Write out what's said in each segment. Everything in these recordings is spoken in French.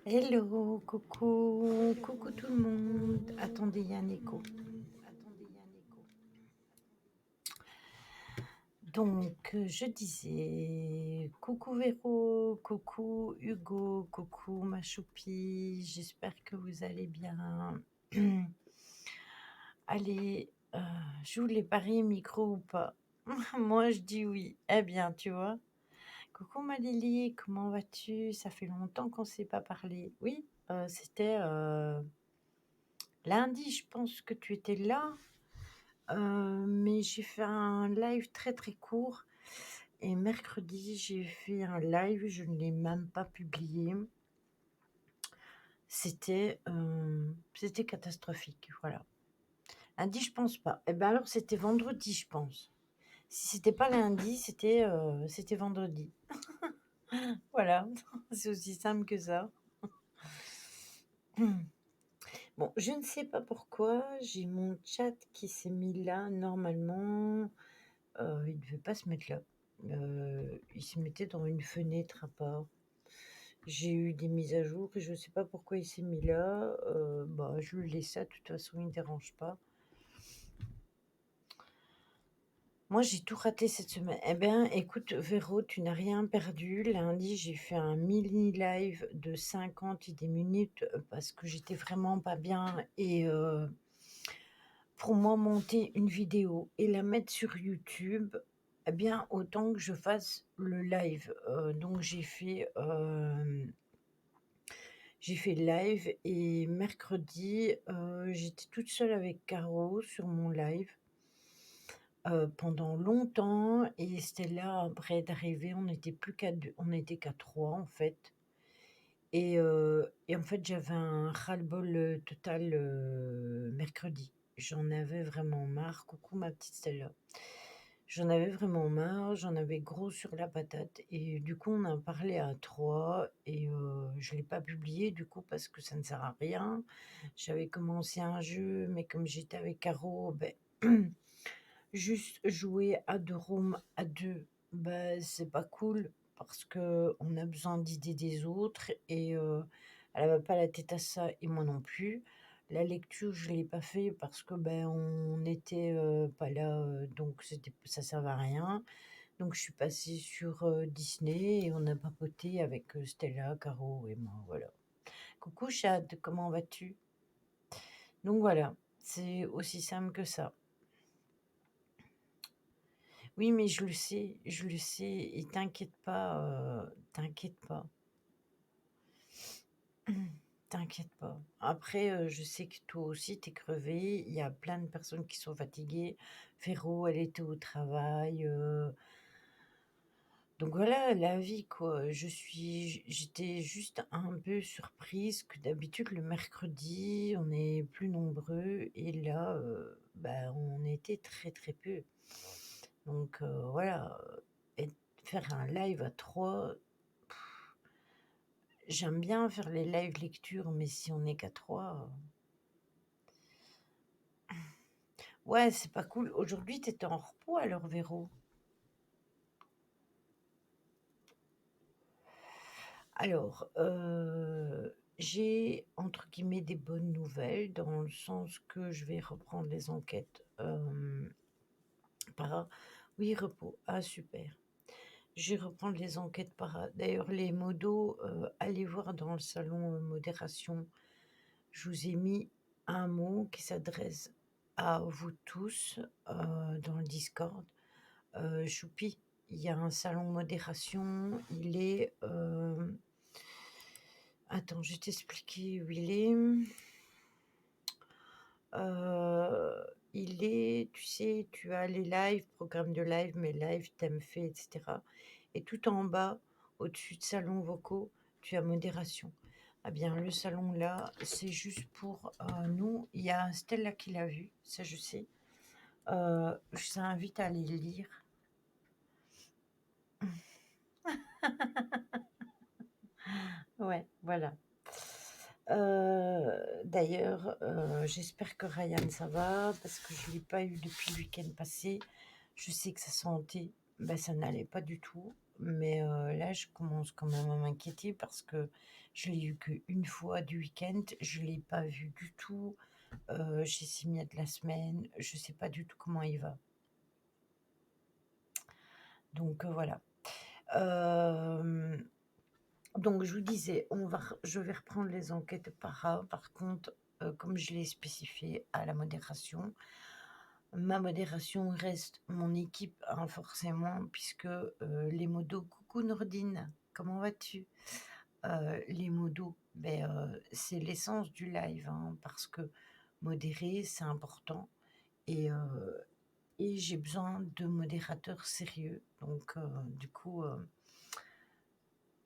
Hello, coucou, coucou tout le monde. Attendez, il y a un écho. Donc, je disais, coucou Véro, coucou Hugo, coucou ma choupie, j'espère que vous allez bien. Allez, joue les paris micro ou pas? Moi, je dis oui. Eh bien, tu vois. Coucou ma Lily, comment vas-tu? Ça fait longtemps qu'on ne s'est pas parlé. Oui, c'était lundi, je pense que tu étais là. Mais j'ai fait un live très très court et mercredi j'ai fait un live, je ne l'ai même pas publié. C'était catastrophique, voilà. Lundi, je pense pas. Eh ben alors c'était vendredi, je pense. Si c'était pas lundi, c'était vendredi. Voilà, c'est aussi simple que ça. Bon, je ne sais pas pourquoi, j'ai mon chat qui s'est mis là. Normalement, il devait pas se mettre là. Il se mettait dans une fenêtre à part. J'ai eu des mises à jour et je sais pas pourquoi il s'est mis là. Bah, je le laisse ça, de toute façon, il me dérange pas. Moi, j'ai tout raté cette semaine. Eh bien, écoute, Véro, tu n'as rien perdu. Lundi, j'ai fait un mini live de 50 et des minutes parce que j'étais vraiment pas bien. Et pour moi, monter une vidéo et la mettre sur YouTube, eh bien, autant que je fasse le live. Donc, j'ai fait le live et mercredi, j'étais toute seule avec Caro sur mon live, pendant longtemps et Stella après est arrivée, on n'était plus qu'à 2, on était qu'à 3 en fait et en fait, j'avais un ras-le-bol, total, mercredi. J'en avais vraiment marre. Coucou ma petite Stella. J'en avais vraiment marre, j'en avais gros sur la patate et du coup, on en parlé à 3 et je l'ai pas publié du coup parce que ça ne sert à rien. J'avais commencé un jeu, mais comme j'étais avec Caro, beh, juste jouer à 2 rooms à 2, bah, c'est pas cool parce qu'on a besoin d'idées des autres et elle avait pas la tête à ça et moi non plus. La lecture, je l'ai pas fait parce que, ben, on n'était, pas là, donc ça servait à rien. Donc je suis passée sur, Disney et on a papoté avec, Stella, Caro et moi, voilà. Coucou Chad, comment vas-tu? Donc voilà, c'est aussi simple que ça. Oui, mais je le sais et t'inquiète pas, t'inquiète pas. Après, je sais que toi aussi tu es crevée, il y a plein de personnes qui sont fatiguées. Véro, elle était au travail, donc voilà, la vie quoi. J'étais juste un peu surprise que d'habitude le mercredi, on est plus nombreux et là, bah, on était très, très peu. Donc voilà, et faire un live à 3. J'aime bien faire les live lecture, mais si on n'est qu'à 3, ouais, c'est pas cool. Aujourd'hui, tu étais en repos alors, Véro? Alors, j'ai entre guillemets «des bonnes nouvelles» dans le sens que je vais reprendre les enquêtes, para oui, repos. Ah super. Je vais reprendre les enquêtes para. D'ailleurs les modos, allez voir dans le salon, modération. Je vous ai mis un mot qui s'adresse à vous tous, dans le Discord. Choupi, il y a un salon modération, il est, attends, je vais t'expliquer où il est. Il est, tu sais, tu as les lives, programme de live, mes lives, thèmes faits, et cetera et tout en bas, au-dessus de salons vocaux, tu as modération. Ah bien, le salon là, c'est juste pour, nous. Il y a Stella qui l'a vu, ça je sais. Je t'invite à aller le lire. Ouais, voilà. D'ailleurs, j'espère que Ryan ça va parce que je l'ai pas eu depuis le week-end passé. Je sais que sa santé, bah, ça n'allait pas du tout, mais là, je commence quand même à m'inquiéter parce que Je l'ai eu qu'une fois du week-end, je l'ai pas vu du tout, chez Simiat de la semaine, je sais pas du tout comment il va. Donc, voilà. Hem, donc je vous disais, je vais reprendre les enquêtes par contre, comme je l'ai spécifié à la modération, ma modération reste mon équipe, hein, forcément puisque, les modos coucou Nordine, comment vas-tu? Les modos, c'est l'essence du live, hein, parce que modérer, c'est important et heu et j'ai besoin de modérateurs sérieux. Donc du coup,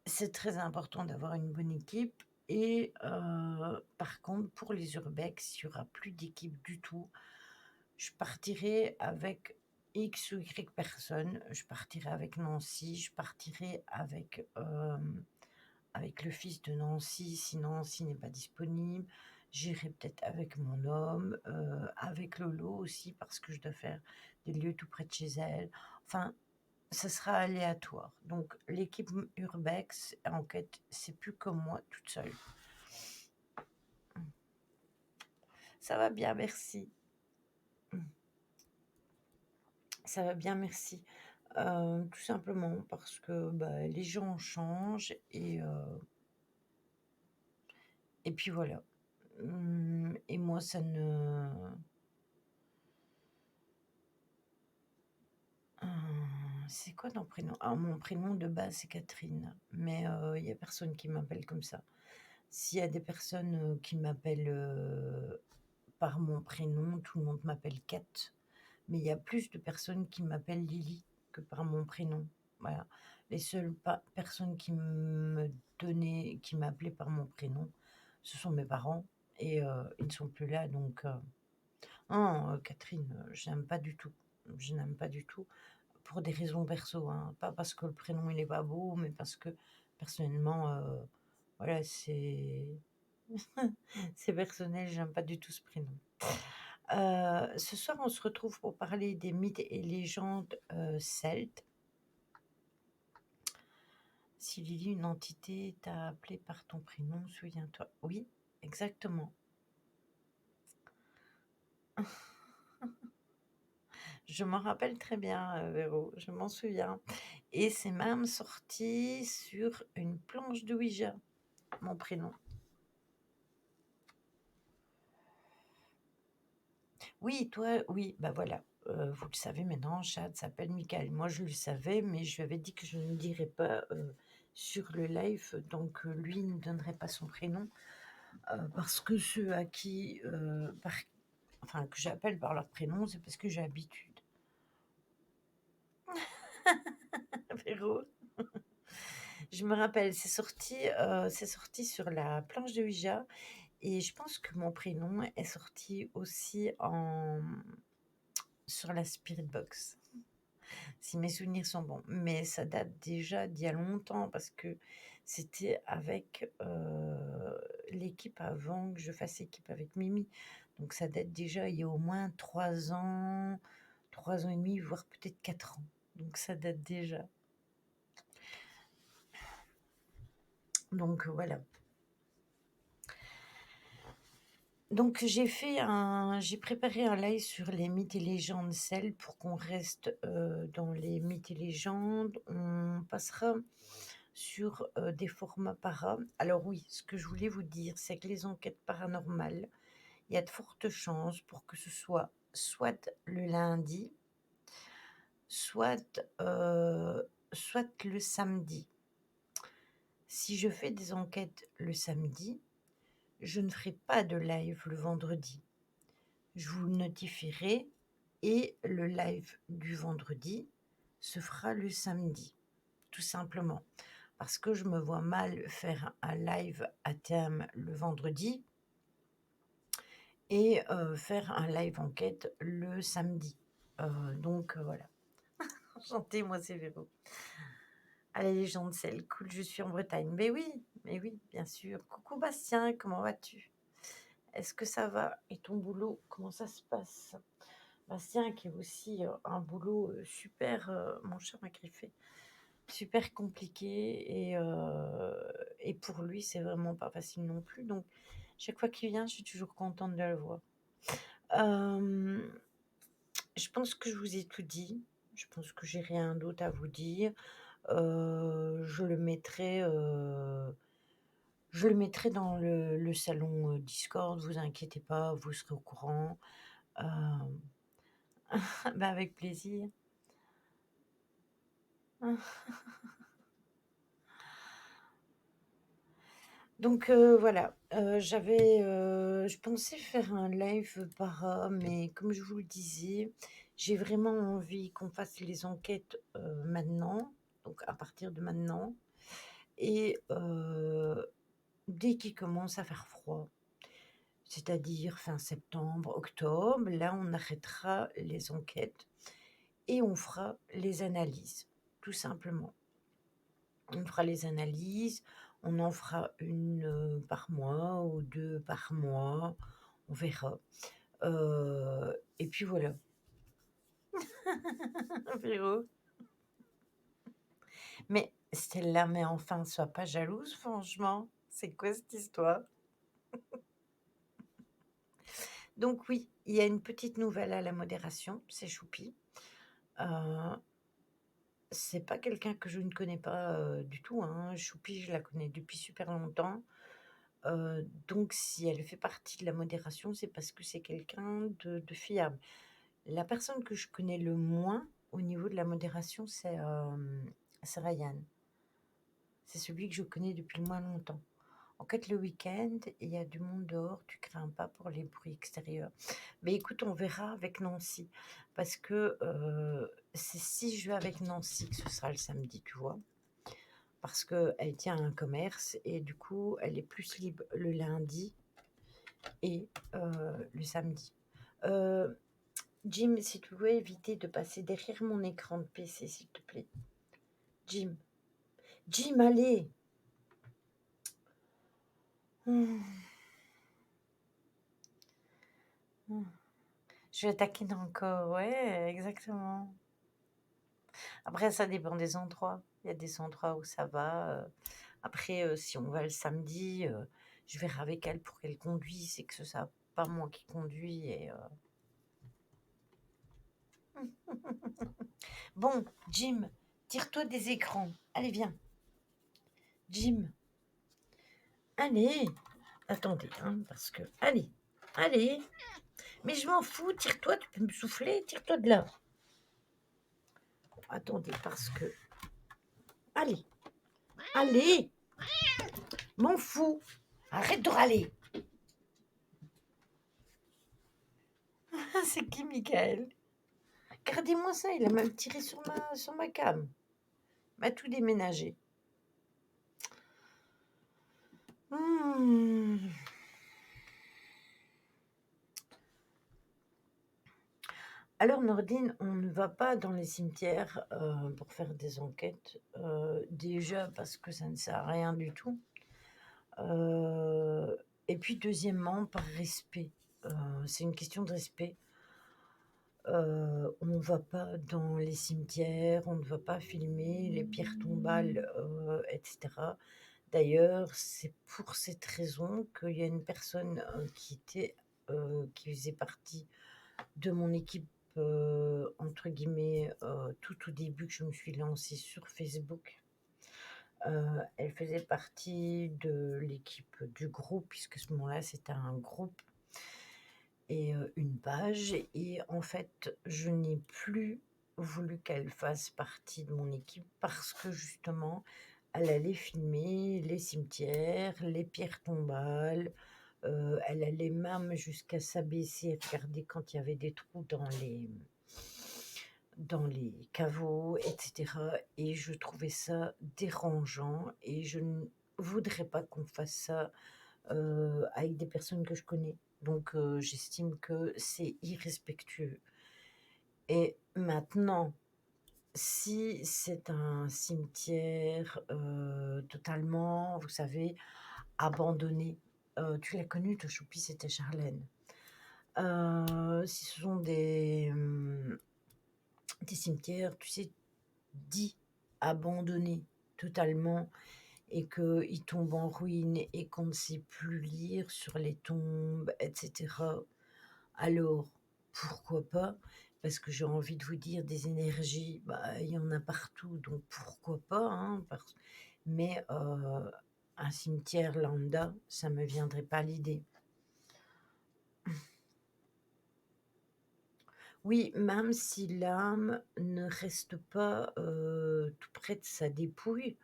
c'est très important d'avoir une bonne équipe et par contre, pour les urbex, il y aura plus d'équipe du tout. Je partirai avec X ou Y personnes. Je partirai avec Nancy, je partirai avec le fils de Nancy, si Nancy n'est pas disponible. J'irai peut-être avec mon homme, avec Lolo aussi parce que je dois faire des lieux tout près de chez elle. Enfin, ça sera aléatoire. Donc l'équipe urbex, en fait, c'est plus comme moi toute seule. Ça va bien, merci. Ça va bien, merci. Tout simplement parce que, les gens changent et puis voilà. Et moi ça ne c'est quoi ton prénom? Ah, mon prénom de base, c'est Catherine, mais il y a personne qui m'appelle comme ça. S'il y a des personnes, qui m'appellent, par mon prénom, tout le monde m'appelle Cat, mais il y a plus de personnes qui m'appellent Lily que par mon prénom. Voilà. Les seules personnes qui m'appelaient par mon prénom, ce sont mes parents et ils ne sont plus là donc non, Catherine, je n'aime pas du tout. Je n'aime pas du tout pour des raisons perso, hein. Pas parce que le prénom il est pas beau, mais parce que personnellement, voilà, c'est personnel, j'aime pas du tout ce prénom. Ce soir, on se retrouve pour parler des mythes et légendes, celtes. Si Lily, une entité, t'a appelé par ton prénom, souviens-toi. Oui, exactement. Je m'en rappelle très bien, Véro, je m'en souviens et c'est même sorti sur une planche de Ouija, mon prénom. Oui, toi, oui, bah, voilà, vous le savez maintenant, Chad s'appelle Michael. Moi, je le savais, mais je lui avais dit que je ne dirais pas, sur le live, donc lui ne donnerait pas son prénom, parce que ceux à qui, que j'appelle par leur prénom, c'est parce que j'ai l'habitude. Véro, je me rappelle, c'est sorti sur la planche de Ouija et je pense que mon prénom est sorti aussi sur la Spirit Box. Si mes souvenirs sont bons. Mais ça date déjà d'il y a longtemps parce que c'était avec, l'équipe avant que je fasse équipe avec Mimi. Donc ça date déjà il y a au moins 3 ans et demi, voire peut-être 4 ans. Donc ça date déjà. Donc voilà. Donc j'ai préparé un live sur les mythes et légendes celles pour qu'on reste, dans les mythes et légendes. On passera sur, des formats alors oui, ce que je voulais vous dire, c'est que les enquêtes paranormales, il y a de fortes chances pour que ce soit le lundi, soit, soit le samedi. Si je fais des enquêtes le samedi, je ne ferai pas de live le vendredi. Je vous le notifierai et le live du vendredi se fera le samedi, tout simplement. Parce que je me vois mal faire un live à thème le vendredi et faire un live enquête le samedi. Donc voilà. Enchantée, moi c'est Véro. Ah, les légendes, c'est cool, je suis en Bretagne. Mais oui, bien sûr. Coucou Bastien, comment vas-tu? Est-ce que ça va? Et ton boulot, comment ça se passe? Bastien qui est aussi un boulot super. Mon chat m'a griffé. super compliqué et pour lui, c'est vraiment pas facile non plus, donc chaque fois qu'il vient, je suis toujours contente de le voir. Hem, je pense que je vous ai tout dit. Je pense que j'ai rien d'autre à vous dire. Je le mettrai, dans le salon, Discord, vous inquiétez pas, vous serez au courant. Hem, bah, avec plaisir. Donc voilà, je pensais faire un live mais comme je vous le disais, j'ai vraiment envie qu'on fasse les enquêtes, maintenant, donc à partir de maintenant et dès qu'il commence à faire froid, c'est-à-dire fin septembre, octobre, là, on arrêtera les enquêtes et on fera les analyses, tout simplement. On fera les analyses, on en fera une, par mois ou 2 par mois, on verra. Et puis voilà. Véro. Mais Stella, mais enfin, sois pas jalouse franchement. C'est quoi cette histoire? Donc oui, il y a une petite nouvelle à la modération, c'est Choupi. Heu, c'est pas quelqu'un que je ne connais pas, du tout, hein. Choupi, je la connais depuis super longtemps. Donc si elle fait partie de la modération, c'est parce que c'est quelqu'un de fiable. La personne que je connais le moins au niveau de la modération, c'est Ryan. C'est celui que je connais depuis le moins longtemps. En fait, le week-end, il y a du monde dehors, tu crains pas pour les bruits extérieurs. Mais écoute, on verra avec Nancy, parce que, c'est si je vais avec Nancy que ce sera le samedi, tu vois? Parce qu'elle tient un commerce et du coup, elle est plus libre le lundi et le samedi. Heu, Jim, si tu veux éviter de passer derrière mon écran de PC, s'il te plaît. Jim. Jim, allez! Mmh. Mmh. Je vais taquiner encore, ouais, exactement. Après, ça dépend des endroits. Il y a des endroits où ça va. Après, si on va le samedi, je verrai avec elle pour qu'elle conduise et que ce soit pas moi qui conduis. Bon, Jim, tire-toi des écrans. Allez, viens. Jim, allez. Attendez, hein, parce que... Allez, allez. Mais je m'en fous, tire-toi, tu peux me souffler, tire-toi de là. Attendez, parce que... Allez, allez. M'en fous. Arrête de râler. C'est qui, Michael? Regardez-moi ça, il a même tiré sur ma cam. M'a tout déménagé. Hmm. Alors, Nordine, on ne va pas dans les cimetières pour faire des enquêtes. Déjà parce que ça ne sert à rien du tout. Et puis, deuxièmement, par respect. C'est une question de respect. On ne va pas dans les cimetières, on ne va pas filmer les pierres tombales, etc. D'ailleurs, c'est pour cette raison qu'il y a une personne qui faisait partie de mon équipe, entre guillemets, tout au début que je me suis lancée sur Facebook. Elle faisait partie de l'équipe du groupe, puisque à ce moment-là, c'était un groupe et une page et en fait, je n'ai plus voulu qu'elle fasse partie de mon équipe parce que justement, elle allait filmer les cimetières, les pierres tombales, elle allait même jusqu'à s'abaisser et regarder quand il y avait des trous dans les caveaux et cetera et je trouvais ça dérangeant et je ne voudrais pas qu'on fasse ça, avec des personnes que je connais. Donc j'estime que c'est irrespectueux et maintenant, si c'est un cimetière, totalement, vous savez, abandonné, tu l'as connu toi Choupi, c'était Charlène. Si ce sont des cimetières, tu sais, dits abandonné totalement et qu'il tombe en ruine et qu'on ne sait plus lire sur les tombes et cetera. Alors, pourquoi pas? Parce que j'ai envie de vous dire des énergies, bah, il y en a partout, donc pourquoi pas, hein, mais un cimetière lambda, ça me viendrait pas à l'idée. Oui, même si l'âme ne reste pas, tout près de sa dépouille,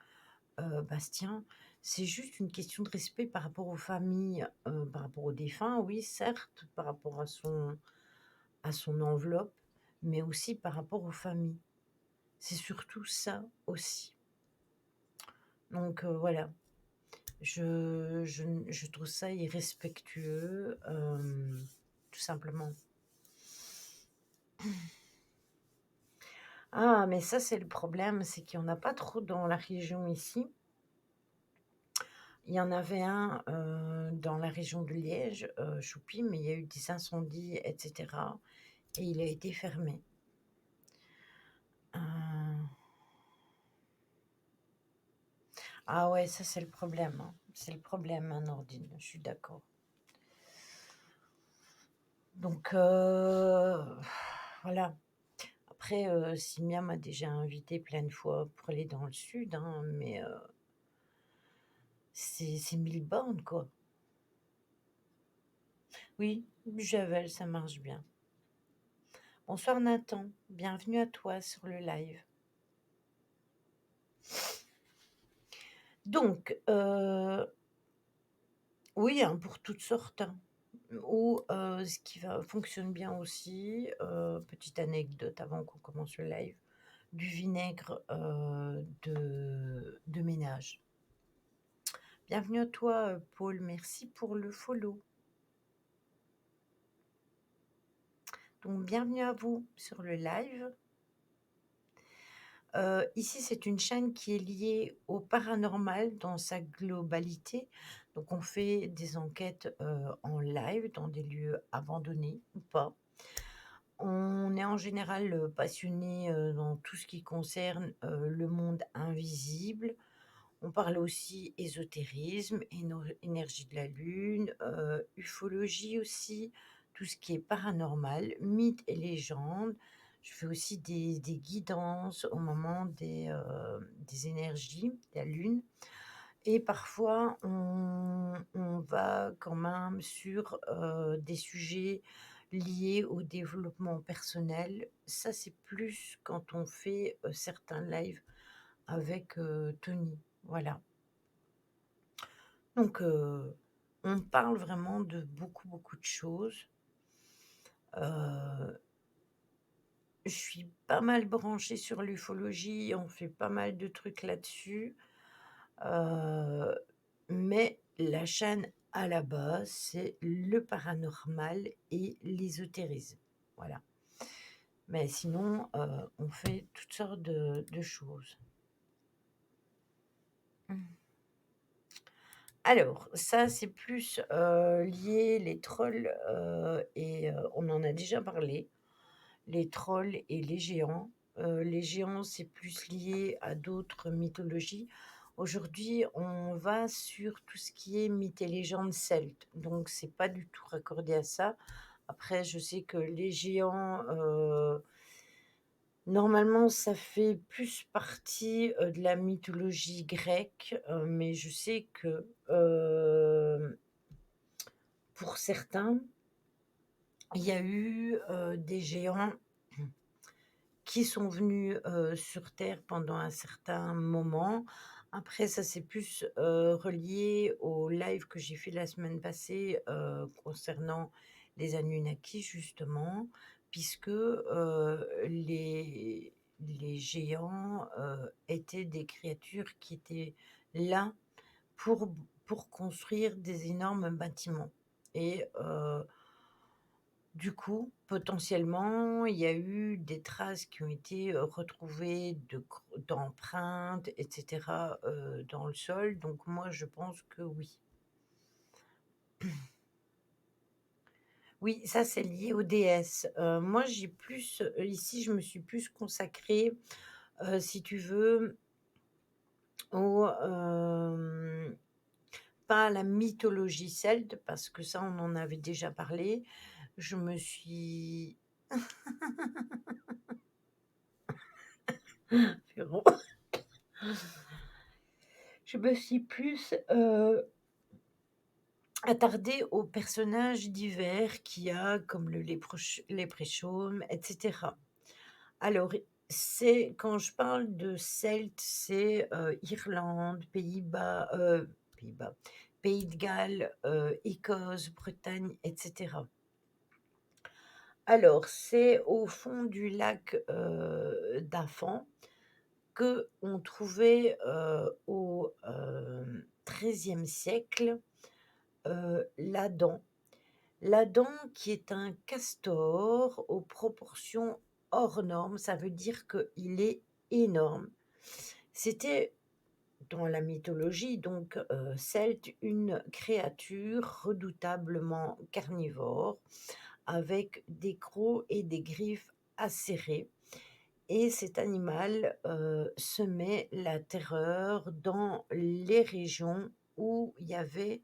Bastien, c'est juste une question de respect par rapport aux familles, par rapport aux défunts, oui, certes, par rapport à son enveloppe, mais aussi par rapport aux familles. C'est surtout ça aussi. Donc voilà, je trouve ça irrespectueux, tout simplement. Ah, mais ça, c'est le problème, c'est qu'il y en a pas trop dans la région ici. Il y en avait un, dans la région de Liège, Choupi, mais il y a eu des incendies et cetera et il a été fermé. Heu, ah ouais, ça, c'est le problème, hein. C'est le problème, hein, Nordine, je suis d'accord. Donc voilà. Après, Simia m'a déjà invitée plein de fois pour aller dans le sud, hein, mais c'est 1000 bornes, quoi. Oui, Javel, ça marche bien. Bonsoir Nathan, bienvenue à toi sur le live. Donc, oui, hein, pour toutes sortes, hein. Ou, ce qui va fonctionne bien aussi, petite anecdote avant qu'on commence le live, du vinaigre, de ménage. Bienvenue à toi, Paul, merci pour le follow. Donc bienvenue à vous sur le live. Ici, c'est une chaîne qui est liée au paranormal dans sa globalité. Donc on fait des enquêtes, en live dans des lieux abandonnés ou pas. On est en général, passionnés, dans tout ce qui concerne, le monde invisible. On parle aussi ésotérisme, énergie de la lune, ufologie aussi, tout ce qui est paranormal, mythes et légendes. Je fais aussi des guidances au moment des énergies de la lune et parfois on va quand même sur, des sujets liés au développement personnel. Ça, c'est plus quand on fait, certains lives avec, Tony, voilà. Donc on parle vraiment de beaucoup, beaucoup de choses. Heu, je suis pas mal branchée sur l'ufologie, on fait pas mal de trucs là-dessus. Heu, mais la chaîne à la base, c'est le paranormal et l'ésotérisme, voilà. Mais sinon, on fait toutes sortes de choses. Mmh. Alors, ça, c'est plus, lié les trolls, et on en a déjà parlé, les trolls et les géants. Les géants, c'est plus lié à d'autres mythologies. Aujourd'hui, on va sur tout ce qui est mythes et légendes celtes, donc c'est pas du tout raccordé à ça. Après, je sais que les géants, normalement, ça fait plus partie, de la mythologie grecque, mais je sais que, pour certains, il y a eu, des géants qui sont venus, sur terre pendant un certain moment. Après ça, c'est plus, relié au live que j'ai fait la semaine passée, concernant les Anunnakis justement, puisque, les géants, étaient des créatures qui étaient là pour construire des énormes bâtiments et du coup, potentiellement, il y a eu des traces qui ont été, retrouvées d'empreintes et cetera, dans le sol, donc moi je pense que oui. Oui, ça c'est lié aux déesses. Moi j'ai plus, ici je me suis plus consacrée, si tu veux, ou pas la mythologie celte parce que ça, on en avait déjà parlé. Je me suis je me suis plus, attardée aux personnages divers qu'il y a comme le léprechaume et cetera. Alors, c'est quand je parle de Celtes, c'est, Irlande, Pays-Bas, Pays de Galles, Écosse, Bretagne et cetera. Alors, c'est au fond du lac, d'Affan qu'on trouvait, au, 13e siècle, l'Adam. L'Adam qui est un castor aux proportions hors normes, ça veut dire qu'il est énorme. C'était dans la mythologie donc celte, une créature redoutablement carnivore avec des crocs et des griffes acérées et cet animal, semait la terreur dans les régions où il y avait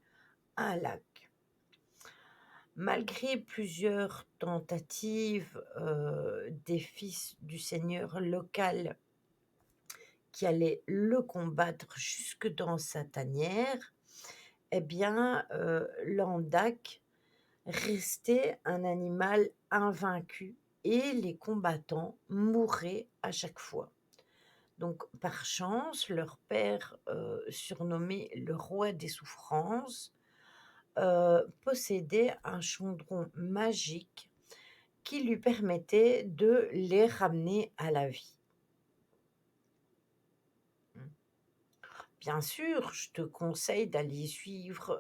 un lac. Malgré plusieurs tentatives, des fils du seigneur local qui allaient le combattre jusque dans sa tanière, eh bien, l'Andak restait un animal invaincu et les combattants mouraient à chaque fois. Donc par chance, leur père, surnommé le roi des souffrances, possédait un chaudron magique qui lui permettait de les ramener à la vie. Mmh. Bien sûr, je te conseille d'aller suivre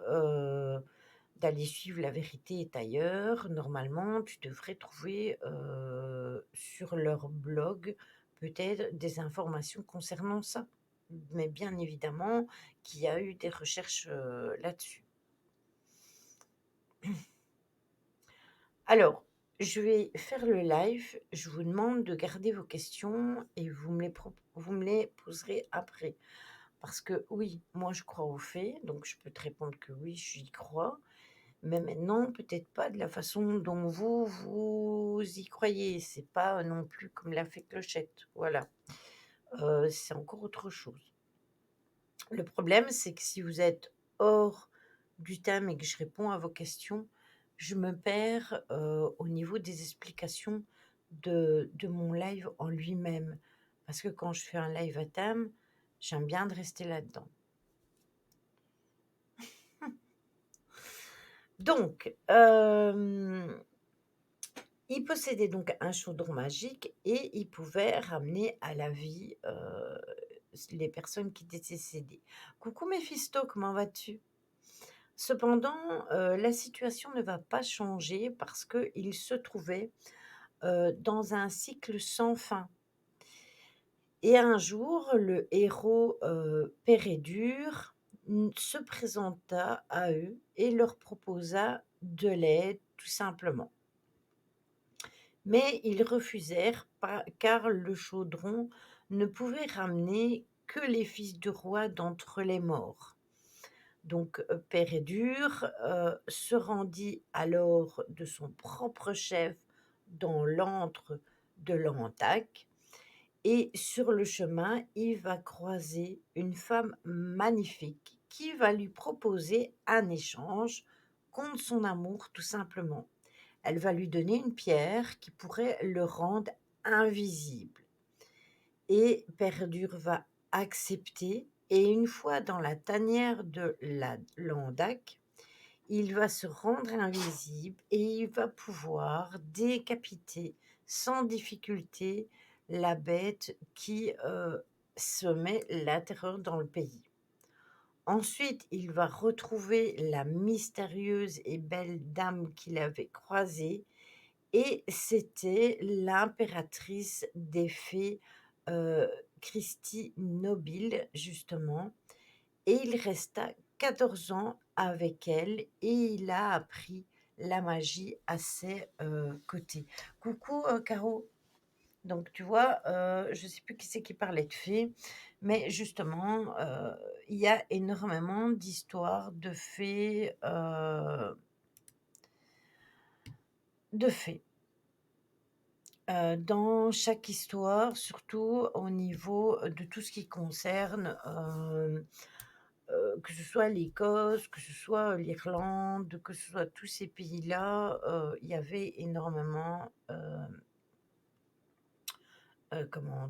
La Vérité est ailleurs. Normalement, tu devrais trouver, sur leur blog, peut-être des informations concernant ça. Mais bien évidemment qu'il y a eu des recherches, là-dessus. Alors, je vais faire le live. Je vous demande de garder vos questions et vous me les poserez après. Parce que oui, moi je crois aux fées, donc je peux te répondre que oui, j'y crois. Mais maintenant, peut-être pas de la façon dont vous y croyez. C'est pas non plus comme la fée Clochette. Voilà. C'est encore autre chose. Le problème, c'est que si vous êtes hors du thème et que je réponds à vos questions, je me perds, au niveau des explications de mon live en lui-même. Parce que quand je fais un live à thème, j'aime bien de rester là-dedans. Donc, il possédait donc un chaudron magique et il pouvait ramener à la vie, les personnes qui étaient décédées. Coucou Méphisto, comment vas-tu? Cependant, la situation ne va pas changer parce qu'il se trouvait, dans un cycle sans fin et un jour, le héros, Pérédur, se présenta à eux et leur proposa de l'aide, tout simplement. Mais ils refusèrent car le chaudron ne pouvait ramener que les fils du roi d'entre les morts. Donc, Pérédur, se rendit alors de son propre chef dans l'antre de Lantac et sur le chemin, il va croiser une femme magnifique qui va lui proposer un échange contre son amour tout simplement. Elle va lui donner une pierre qui pourrait le rendre invisible et Pérédur va accepter et une fois dans la tanière de la Landac, il va se rendre invisible et il va pouvoir décapiter sans difficulté la bête qui, semait la terreur dans le pays. Ensuite, il va retrouver la mystérieuse et belle dame qu'il avait croisée et c'était l'impératrice des fées, heu, Christie Nobile justement et il resta 14 ans avec elle et il a appris la magie à ses, côtés. Coucou, Caro. Donc tu vois, je sais plus qui c'est qui parlait de fées, mais justement, il y a énormément d'histoires de fées, dans chaque histoire, surtout au niveau, de tout ce qui concerne, que ce soit l'Écosse, que ce soit l'Irlande, que ce soit tous ces pays-là, il y avait énormément, comment?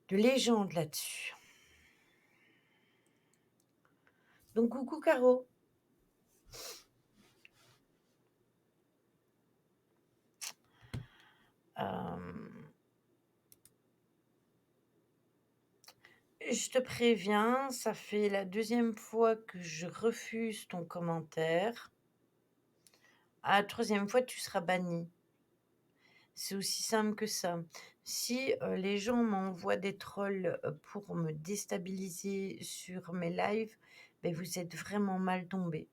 De légendes là-dessus. Donc coucou Caro. Hem, je te préviens, ça fait la deuxième fois que je refuse ton commentaire. À la 3e fois, tu seras banni. C'est aussi simple que ça. Si, les gens m'envoient des trolls, pour me déstabiliser sur mes lives, beh, vous êtes vraiment mal tombés,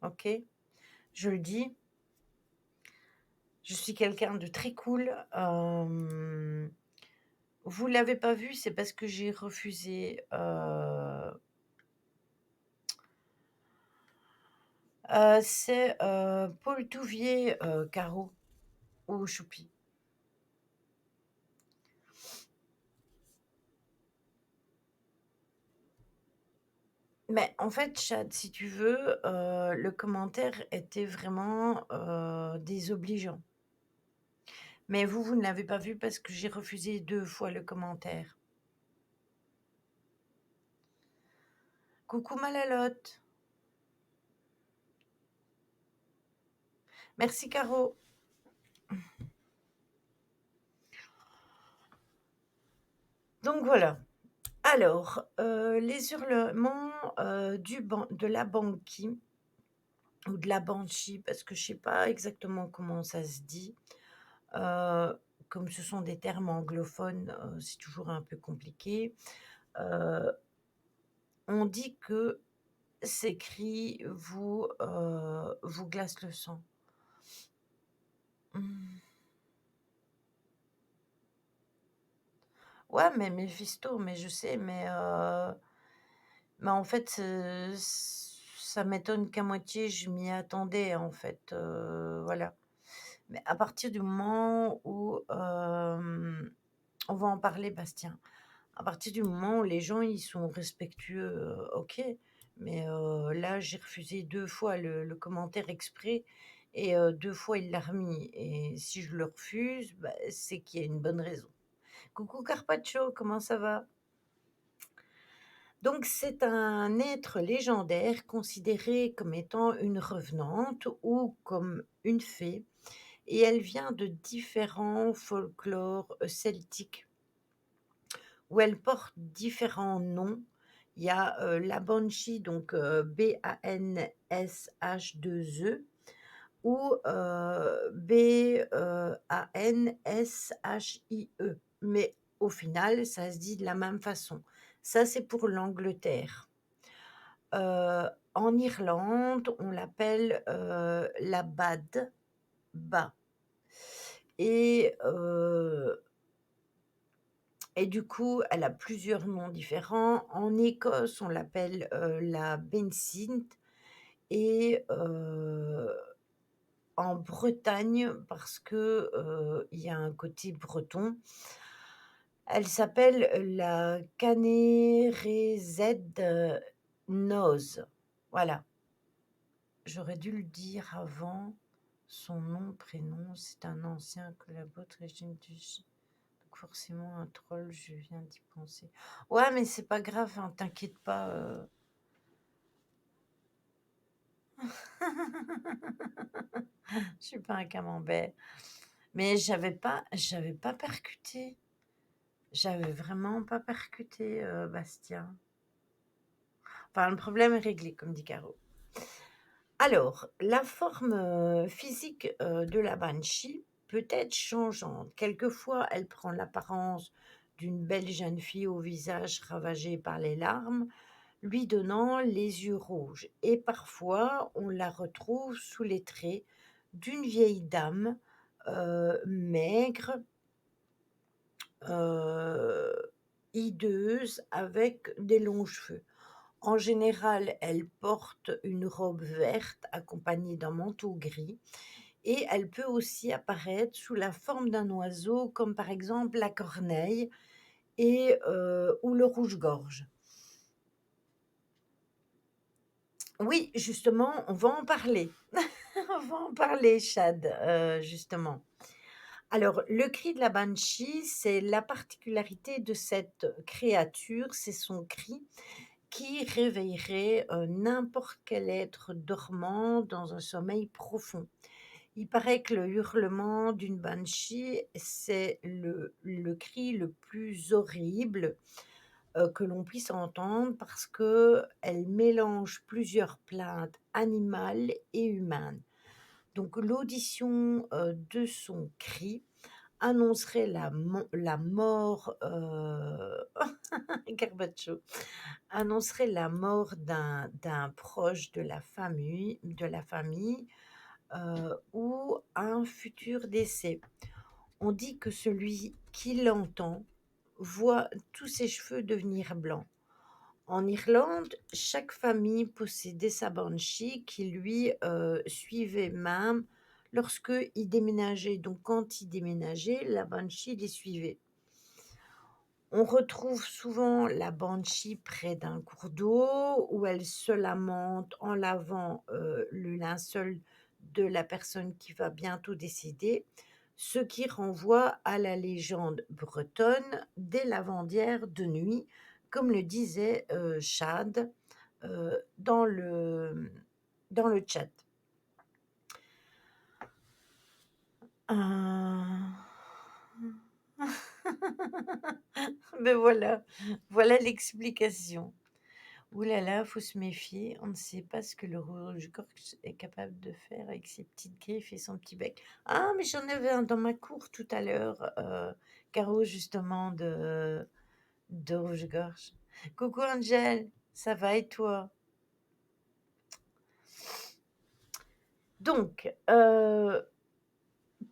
OK? Je le dis, je suis quelqu'un de très cool, vous l'avez pas vu, c'est parce que j'ai refusé, c'est, Paul Touvier, Caro ou Choupi. Mais en fait, Chad, si tu veux, le commentaire était vraiment, désobligeant. Mais vous, vous ne l'avez pas vu parce que j'ai refusé 2 fois le commentaire. Coucou Malalotte. Merci Caro. Donc voilà. Alors, les hurlements, de la banquise ou de la banshee parce que je sais pas exactement comment ça se dit. Heu, Comme ce sont des termes anglophones, c'est toujours un peu compliqué. Heu, on dit que ces cris vous glacent le sang. Mmh. Ouais, mais Méphisto, mais je sais, mais en fait, ça m'étonne qu'à moitié je m'y attendais, en fait, voilà. Mais à partir du moment où, on va en parler, Bastien. À partir du moment où les gens, ils sont respectueux, OK, mais là, j'ai refusé 2 fois le commentaire exprès et 2 fois, il l'a remis et si je le refuse, bah, c'est qu'il y a une bonne raison. Coucou Carpaccio, comment ça va? Donc c'est un être légendaire considéré comme étant une revenante ou comme une fée et elle vient de différents folklores, celtiques où elle porte différents noms. Il y a, la banshee donc Bansh2e ou Banshie, mais au final, ça se dit de la même façon. Ça, c'est pour l'Angleterre. En Irlande, on l'appelle, la bad, ba et du coup, elle a plusieurs noms différents. En Écosse, on l'appelle, la Bensint et en Bretagne, parce que, il y a un côté breton, elle s'appelle, la Canérézette noz. Voilà, j'aurais dû le dire avant. Son nom, prénom, c'est un ancien collabo régime du donc forcément un troll, je viens d'y penser. Ouais, mais c'est pas grave, hein, t'inquiète pas, je suis pas un camembert. Mais j'avais pas percuté. J'avais vraiment pas percuté, Bastien. Enfin, le problème est réglé, comme dit Caro. Alors, la forme, physique, de la banshee peut être changeante. Quelquefois, elle prend l'apparence d'une belle jeune fille au visage ravagé par les larmes, lui donnant les yeux rouges et parfois on la retrouve sous les traits d'une vieille dame, maigre, heu, hideuse, avec des longs cheveux. En général, elle porte une robe verte accompagnée d'un manteau gris et elle peut aussi apparaître sous la forme d'un oiseau comme par exemple la corneille ou le rouge-gorge. Oui, justement, on va en parler. On va en parler, Chad, justement. Alors, le cri de la banshee, c'est la particularité de cette créature, c'est son cri qui réveillerait, n'importe quel être dormant dans un sommeil profond. Il paraît que le hurlement d'une banshee, c'est le cri le plus horrible, que l'on puisse entendre parce qu'elle mélange plusieurs plaintes animales et humaines. Donc l'audition, de son cri annoncerait la mort, Carpaccio, annoncerait la mort d'un proche de la famille, ou un futur décès. On dit que celui qui l'entend voit tous ses cheveux devenir blancs. En Irlande, chaque famille possédait sa banshee qui lui, suivait même lorsqu'il déménageait. Donc quand il déménageait, la banshee les suivait. On retrouve souvent la banshee près d'un cours d'eau où elle se lamente en lavant, le linceul de la personne qui va bientôt décéder, ce qui renvoie à la légende bretonne des lavandières de nuit, comme le disait, Chad, dans le chat. Ah. Ben voilà, voilà l'explication. Ouh là là, faut se méfier, on ne sait pas ce que le rouge-gorge est capable de faire avec ses petites griffes et son petit bec. Ah, mais j'en avais un dans ma cour tout à l'heure, Caro, justement, de rouge-gorge. Coucou Angel, ça va et toi? Donc,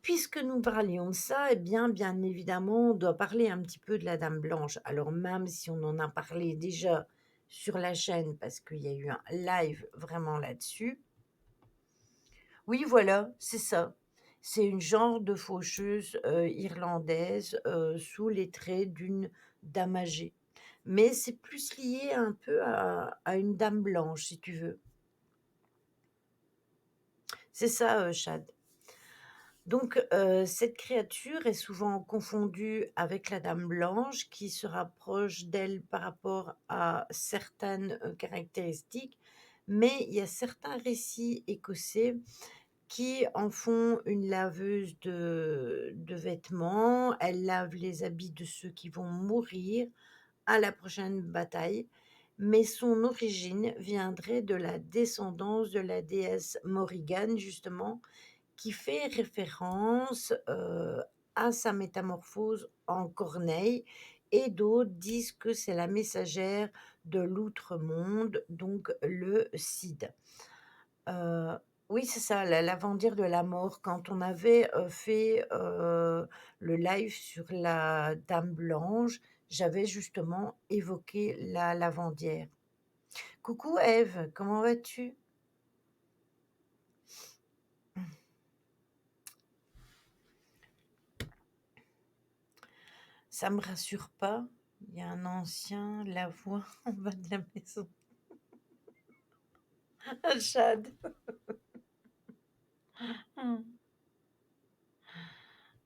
puisque nous parlions de ça, eh bien évidemment, on doit parler un petit peu de la Dame Blanche. Alors même si on en a parlé déjà sur la chaîne, parce qu'il y a eu un live vraiment là-dessus. Oui, voilà, c'est ça. C'est une genre de faucheuse, irlandaise, sous les traits d'une dame âgée. Mais c'est plus lié un peu à une dame blanche, si tu veux. C'est ça, Chad. Donc, cette créature est souvent confondue avec la Dame blanche qui se rapproche d'elle par rapport à certaines, caractéristiques, mais il y a certains récits écossais qui en font une laveuse de vêtements. Elle lave les habits de ceux qui vont mourir à la prochaine bataille, mais son origine viendrait de la descendance de la déesse Morrigan justement, qui fait référence, à sa métamorphose en corneille et d'autres disent que c'est la messagère de l'outre-monde, donc le Cid. Heu, oui, c'est ça, la lavandière de la mort. Quand on avait, fait, le live sur la dame blanche, j'avais justement évoqué la lavandière. Coucou Ève, comment vas-tu? Ça me rassure pas. Il y a un ancien, la voix en bas de la maison. Un Chad. Mmh.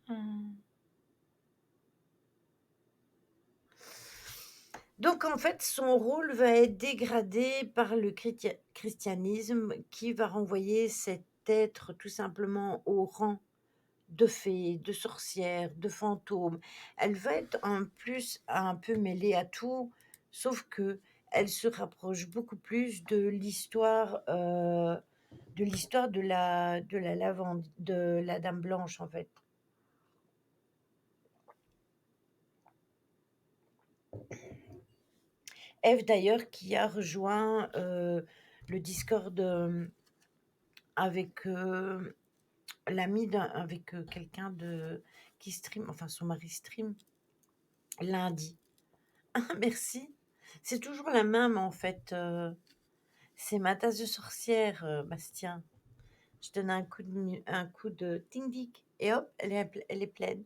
Mmh. Donc en fait, son rôle va être dégradé par le christianisme qui va renvoyer cet être tout simplement au rang de fée, de sorcière, de fantôme. Elle va être en plus un peu mêlée à tout, sauf que elle se rapproche beaucoup plus de l'histoire de la Dame Blanche en fait. Eve d'ailleurs qui a rejoint le Discord avec l'ami avec quelqu'un qui stream, enfin son mari stream lundi. Ah, merci. C'est toujours la même en fait. C'est ma tasse de sorcière, Bastien. Je donne un coup de ting ding et hop, elle est pleine.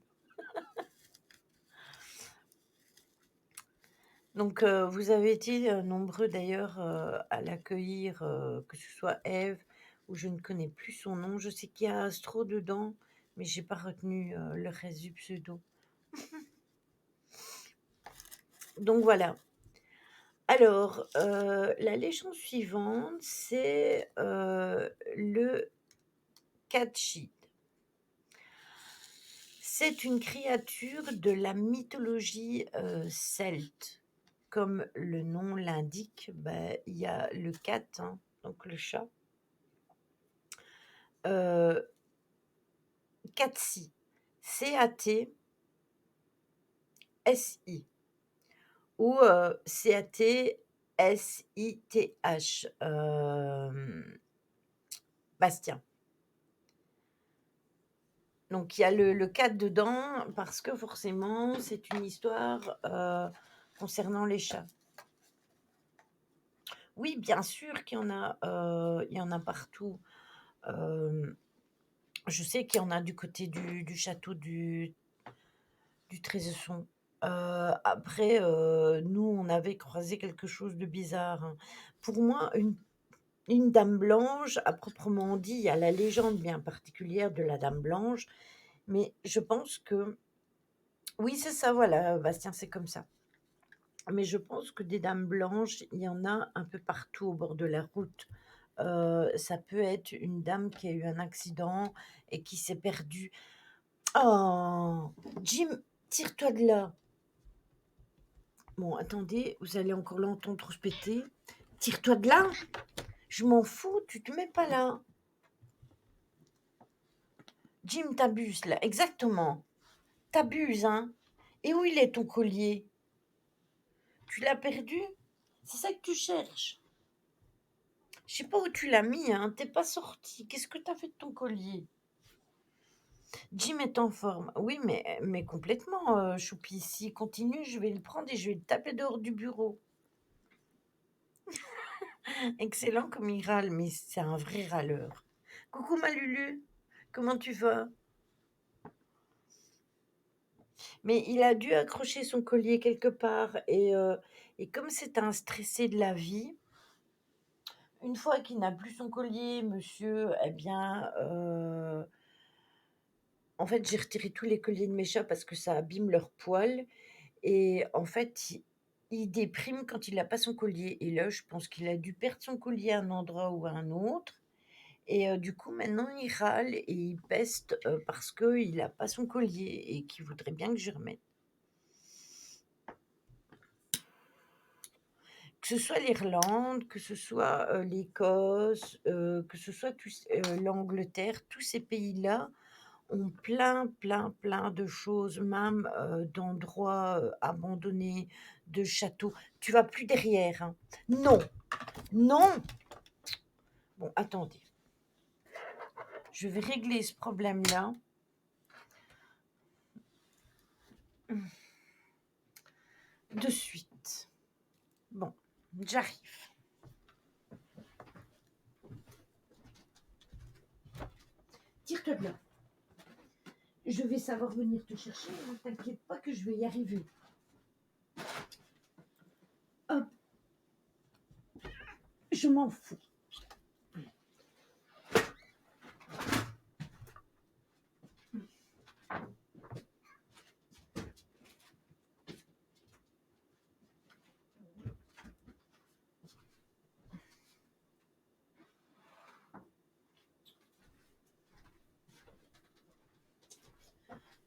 Donc, vous avez été nombreux d'ailleurs à l'accueillir, que ce soit Eve ou je ne connais plus son nom. Je sais qu'il y a Astro dedans, mais j'ai pas retenu le reste du pseudo. Donc voilà. Alors, la légende suivante, c'est le Catchid. C'est une créature de la mythologie celte. Comme le nom l'indique, il y a le cat, hein, donc le chat. Catsi, C-A-T-S-I, ou C-A-T-S-I-T-H, Bastien. Donc il y a le 4 dedans parce que forcément c'est une histoire concernant les chats. Oui, bien sûr qu'il y en a, il y en a partout. Je sais qu'il y en a du côté du château du Trésesson. Après, nous, on avait croisé quelque chose de bizarre, hein. Pour moi, une dame blanche, à proprement dit, il y a la légende bien particulière de la dame blanche, mais je pense que oui, c'est ça, voilà, Bastien, c'est comme ça. Mais je pense que des dames blanches, il y en a un peu partout au bord de la route. Ça peut être une dame qui a eu un accident et qui s'est perdue. Oh! Jim, tire-toi de là! Bon, attendez, vous allez encore l'entendre rouspéter. Tire-toi de là! Je m'en fous, tu te mets pas là. Jim, t'abuses là, exactement. T'abuses, hein? Et où il est ton collier? Tu l'as perdu? C'est ça que tu cherches? Je sais pas où tu l'as mis, hein? T'es pas sorti. Qu'est-ce que t'as fait de ton collier? Jim est en forme. Oui, mais complètement, Choupi. S'il continue, je vais le prendre et je vais le taper dehors du bureau. Excellent comme il râle, mais c'est un vrai râleur. Coucou ma Lulu, comment tu vas? Mais il a dû accrocher son collier quelque part et comme c'est un stressé de la vie, une fois qu'il n'a plus son collier, monsieur, eh bien, en fait, j'ai retiré tous les colliers de mes chats parce que ça abîme leurs poils et en fait, il déprime quand il n'a pas son collier et là, je pense qu'il a dû perdre son collier à un endroit ou à un autre et du coup, maintenant, il râle et il peste, parce qu'il n'a pas son collier et qu'il voudrait bien que je remette. Que ce soit l'Irlande, que ce soit, l'Écosse, que ce soit l'Angleterre, tous ces pays-là ont plein, plein, plein de choses, même, d'endroits, abandonnés, de châteaux. Tu vas plus derrière, hein. Non! Non! Bon, attendez. Je vais régler ce problème-là. De suite. Bon, j'arrive. Tire-toi de là. Je vais savoir venir te chercher, ne t'inquiète pas que je vais y arriver. Hop. Je m'en fous.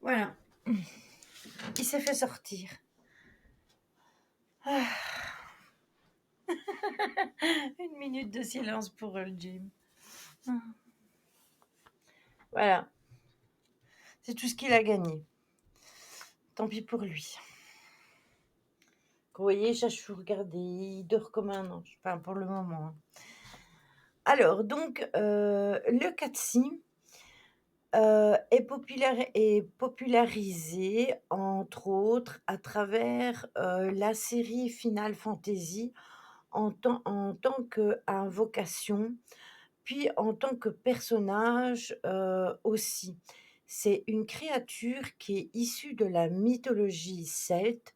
Voilà. Il s'est fait sortir. Ah. 1 minute de silence pour Jim. Voilà. C'est tout ce qu'il a gagné. Tant pis pour lui. Vous voyez, Chachou, regardez, il dort comme un ange. Enfin, pour le moment, hein. Alors, donc, le Katsi, Est popularisé entre autres à travers, la série Final Fantasy en tant qu'invocation, puis en tant que personnage, aussi. C'est une créature qui est issue de la mythologie celte.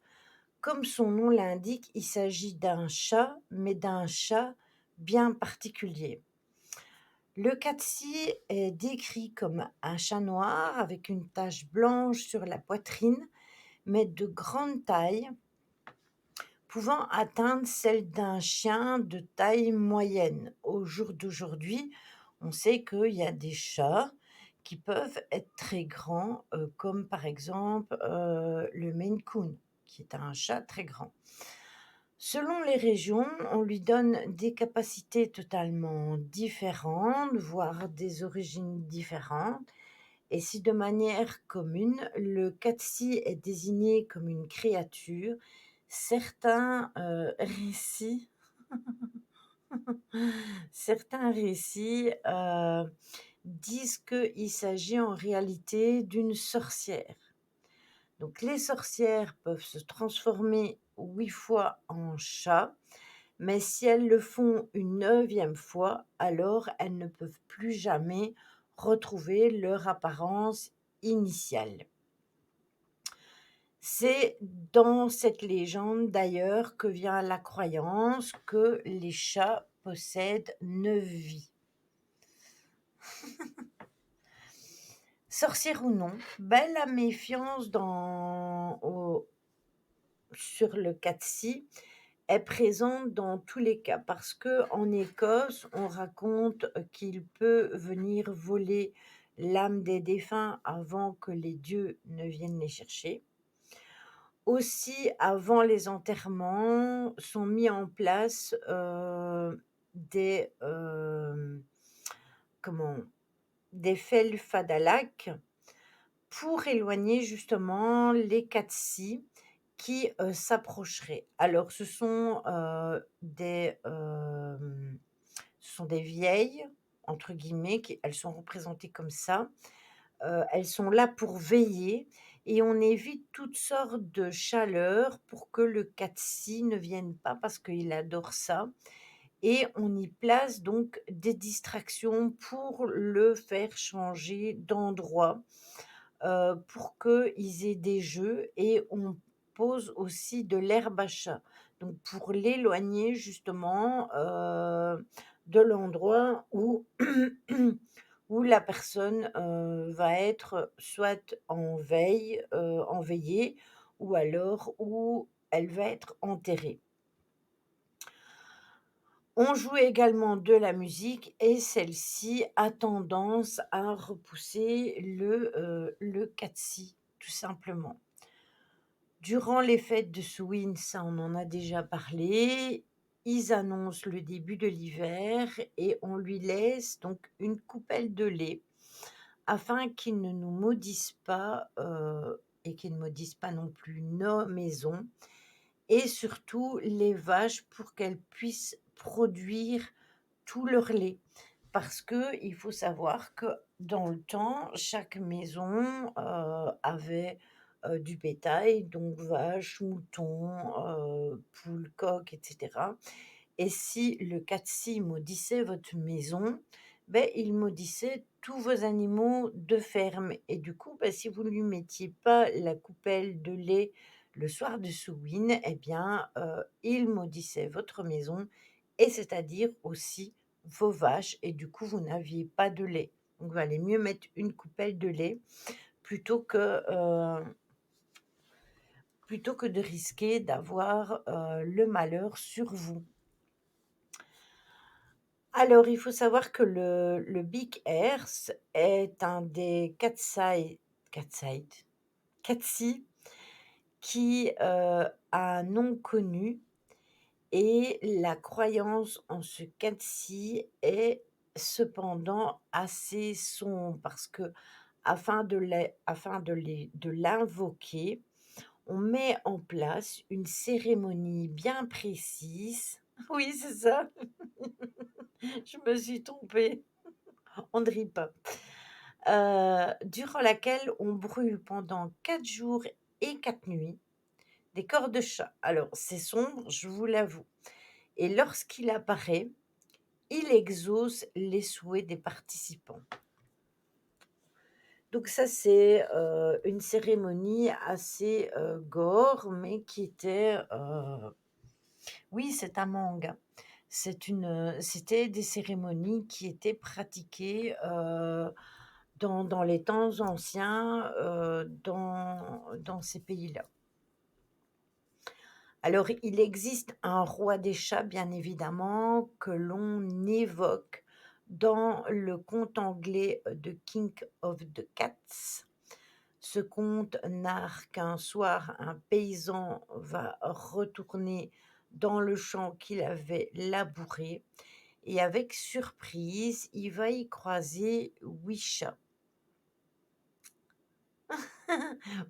Comme son nom l'indique, il s'agit d'un chat, mais d'un chat bien particulier. Le Qatsi est décrit comme un chat noir avec une tache blanche sur la poitrine, mais de grande taille, pouvant atteindre celle d'un chien de taille moyenne. Au jour d'aujourd'hui, on sait qu'il y a des chats qui peuvent être très grands, comme par exemple, le Maine Coon, qui est un chat très grand. Selon les régions, on lui donne des capacités totalement différentes, voire des origines différentes. Et si de manière commune, le Qatsi est désigné comme une créature, certains récits, certains récits disent qu'il s'agit en réalité d'une sorcière. Donc les sorcières peuvent se transformer 8 fois en chat, mais si elles le font une neuvième fois, alors elles ne peuvent plus jamais retrouver leur apparence initiale. C'est dans cette légende d'ailleurs que vient la croyance que les chats possèdent 9 vies. Sorcière ou non, ben la méfiance sur le Qatsi est présente dans tous les cas parce que en Écosse, on raconte, qu'il peut venir voler l'âme des défunts avant que les dieux ne viennent les chercher. Aussi, avant les enterrements, sont mis en place, des, comment? Des Fel-Fadalak pour éloigner justement les Qatsi qui, s'approcheraient. Alors ce sont des «vieilles» entre guillemets qui elles sont représentées comme ça. Elles sont là pour veiller et on évite toutes sortes de chaleurs pour que le Qatsi ne vienne pas parce qu'il adore ça et on y place donc des distractions pour le faire changer d'endroit, pour qu'ils aient des jeux et on pose aussi de l'herbe à chat. Donc pour l'éloigner justement, de l'endroit où où la personne, va être soit en veillée ou alors où elle va être enterrée. On joue également de la musique et celle-ci a tendance à repousser le Qatsi, tout simplement. Durant les fêtes de Samhain, ça on en a déjà parlé, ils annoncent le début de l'hiver et on lui laisse donc une coupelle de lait afin qu'il ne nous maudisse pas, et qu'il ne maudisse pas non plus nos maisons et surtout les vaches pour qu'elles puissent produire tout leur lait. Parce que il faut savoir que dans le temps, chaque maison, avait, du bétail, donc vaches, moutons, poules, coqs et cetera et si le Qatsi maudissait votre maison, beh, il maudissait tous vos animaux de ferme et du coup, bah, si vous ne lui mettiez pas la coupelle de lait le soir de Souin et bien, il maudissait votre maison et c'est-à-dire aussi vos vaches et du coup, vous n'aviez pas de lait. Donc il valait mieux mettre une coupelle de lait plutôt que, plutôt que de risquer d'avoir, le malheur sur vous. Alors, il faut savoir que le Big Earth est un des Qatsi qui, a un nom connu et la croyance en ce Qatsi est cependant assez sombre parce qu'afin de l'invoquer, on met en place une cérémonie bien précise. Oui, c'est ça, je me suis trompée. On ne rit pas. durant laquelle on brûle pendant 4 jours et 4 nuits des corps de chat. Alors c'est sombre, je vous l'avoue, et lorsqu'il apparaît, il exauce les souhaits des participants. Donc ça, c'est, une cérémonie assez, gore, mais qui était, oui, c'est un manga. C'était des cérémonies qui étaient pratiquées, dans les temps anciens, dans ces pays-là. Alors, il existe un roi des chats, bien évidemment, que l'on évoque dans le conte anglais, The King of the Cats. Ce conte narre qu'un soir, un paysan va retourner dans le champ qu'il avait labouré et avec surprise, il va y croiser 8 chats.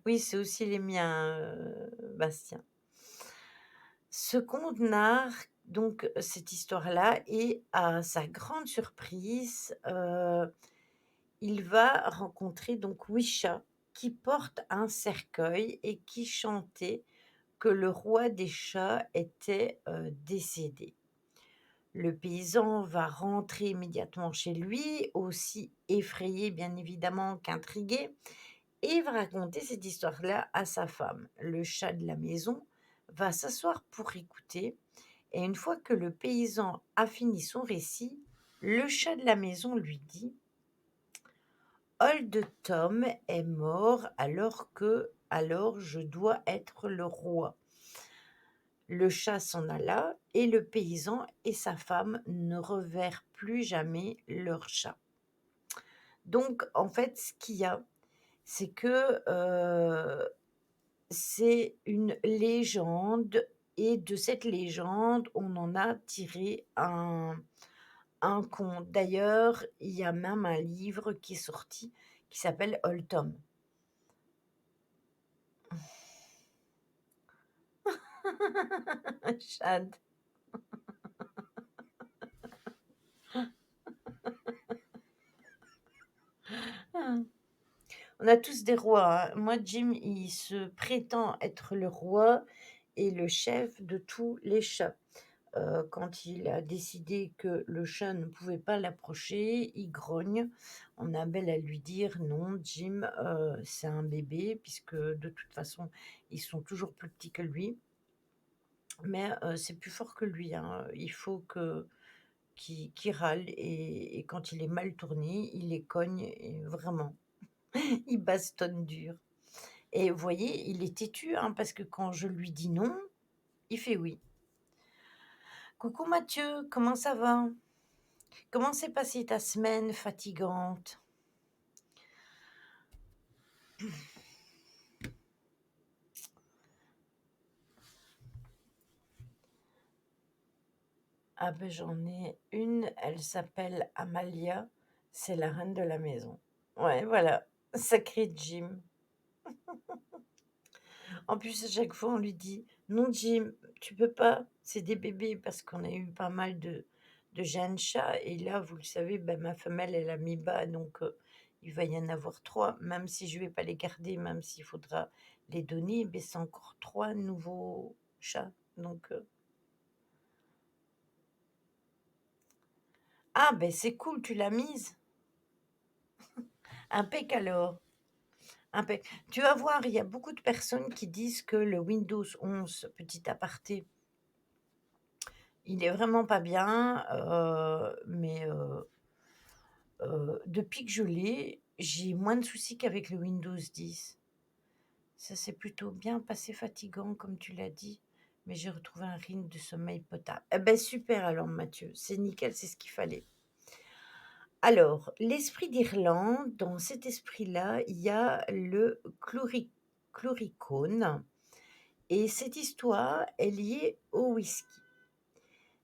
Oui, c'est aussi les miens, Bastien. Ce conte narre donc cette histoire-là et à sa grande surprise, il va rencontrer donc 8 chats qui portent un cercueil et qui chantaient que le roi des chats était, décédé. Le paysan va rentrer immédiatement chez lui, aussi effrayé bien évidemment qu'intrigué, et va raconter cette histoire-là à sa femme. Le chat de la maison va s'asseoir pour écouter, et une fois que le paysan a fini son récit, le chat de la maison lui dit: «Old Tom est mort alors je dois être le roi». Le chat s'en alla et le paysan et sa femme ne revinrent plus jamais leur chat. Donc en fait, ce qu'il y a, c'est que, c'est une légende et de cette légende, on en a tiré un conte. D'ailleurs, il y a même un livre qui est sorti qui s'appelle Old Tom. Chad. On a tous des rois, hein. Moi, Jim, il se prétend être le roi et le chef de tous les chats. Quand il a décidé que le chat ne pouvait pas l'approcher, il grogne. On a bel à lui dire: «Non, Jim, c'est un bébé», puisque de toute façon, ils sont toujours plus petits que lui. Mais c'est plus fort que lui, hein. Il faut qu'il râle et quand il est mal tourné, il les cogne et vraiment, il bastonne dur. Et vous voyez, il est têtu, hein, parce que quand je lui dis non, il fait oui. Coucou Mathieu, comment ça va? Comment s'est passée ta semaine fatigante? Ah ben j'en ai une, elle s'appelle Amalia, c'est la reine de la maison. Ouais, voilà, sacré Jim. En plus, à chaque fois, on lui dit: «Non, Jim, tu peux pas, c'est des bébés», parce qu'on a eu pas mal de jeunes chats et là, vous le savez, bah, ma femelle, elle a mis bas, donc il va y en avoir 3, même si je vais pas les garder, même s'il faudra les donner, beh, c'est encore 3 nouveaux chats, donc ah, ben c'est cool, tu l'as mise? Impec alors, impec. Tu vas voir, il y a beaucoup de personnes qui disent que le Windows 11, petit aparté, il est vraiment pas bien, mais depuis que je l'ai, j'ai moins de soucis qu'avec le Windows 10. Ça s'est plutôt bien passé, fatigant comme tu l'as dit, mais j'ai retrouvé un rythme de sommeil potable. Eh beh, super alors Mathieu, c'est nickel, c'est ce qu'il fallait. Alors, l'esprit d'Irlande, dans cet esprit-là, il y a le chloricone et cette histoire est liée au whisky.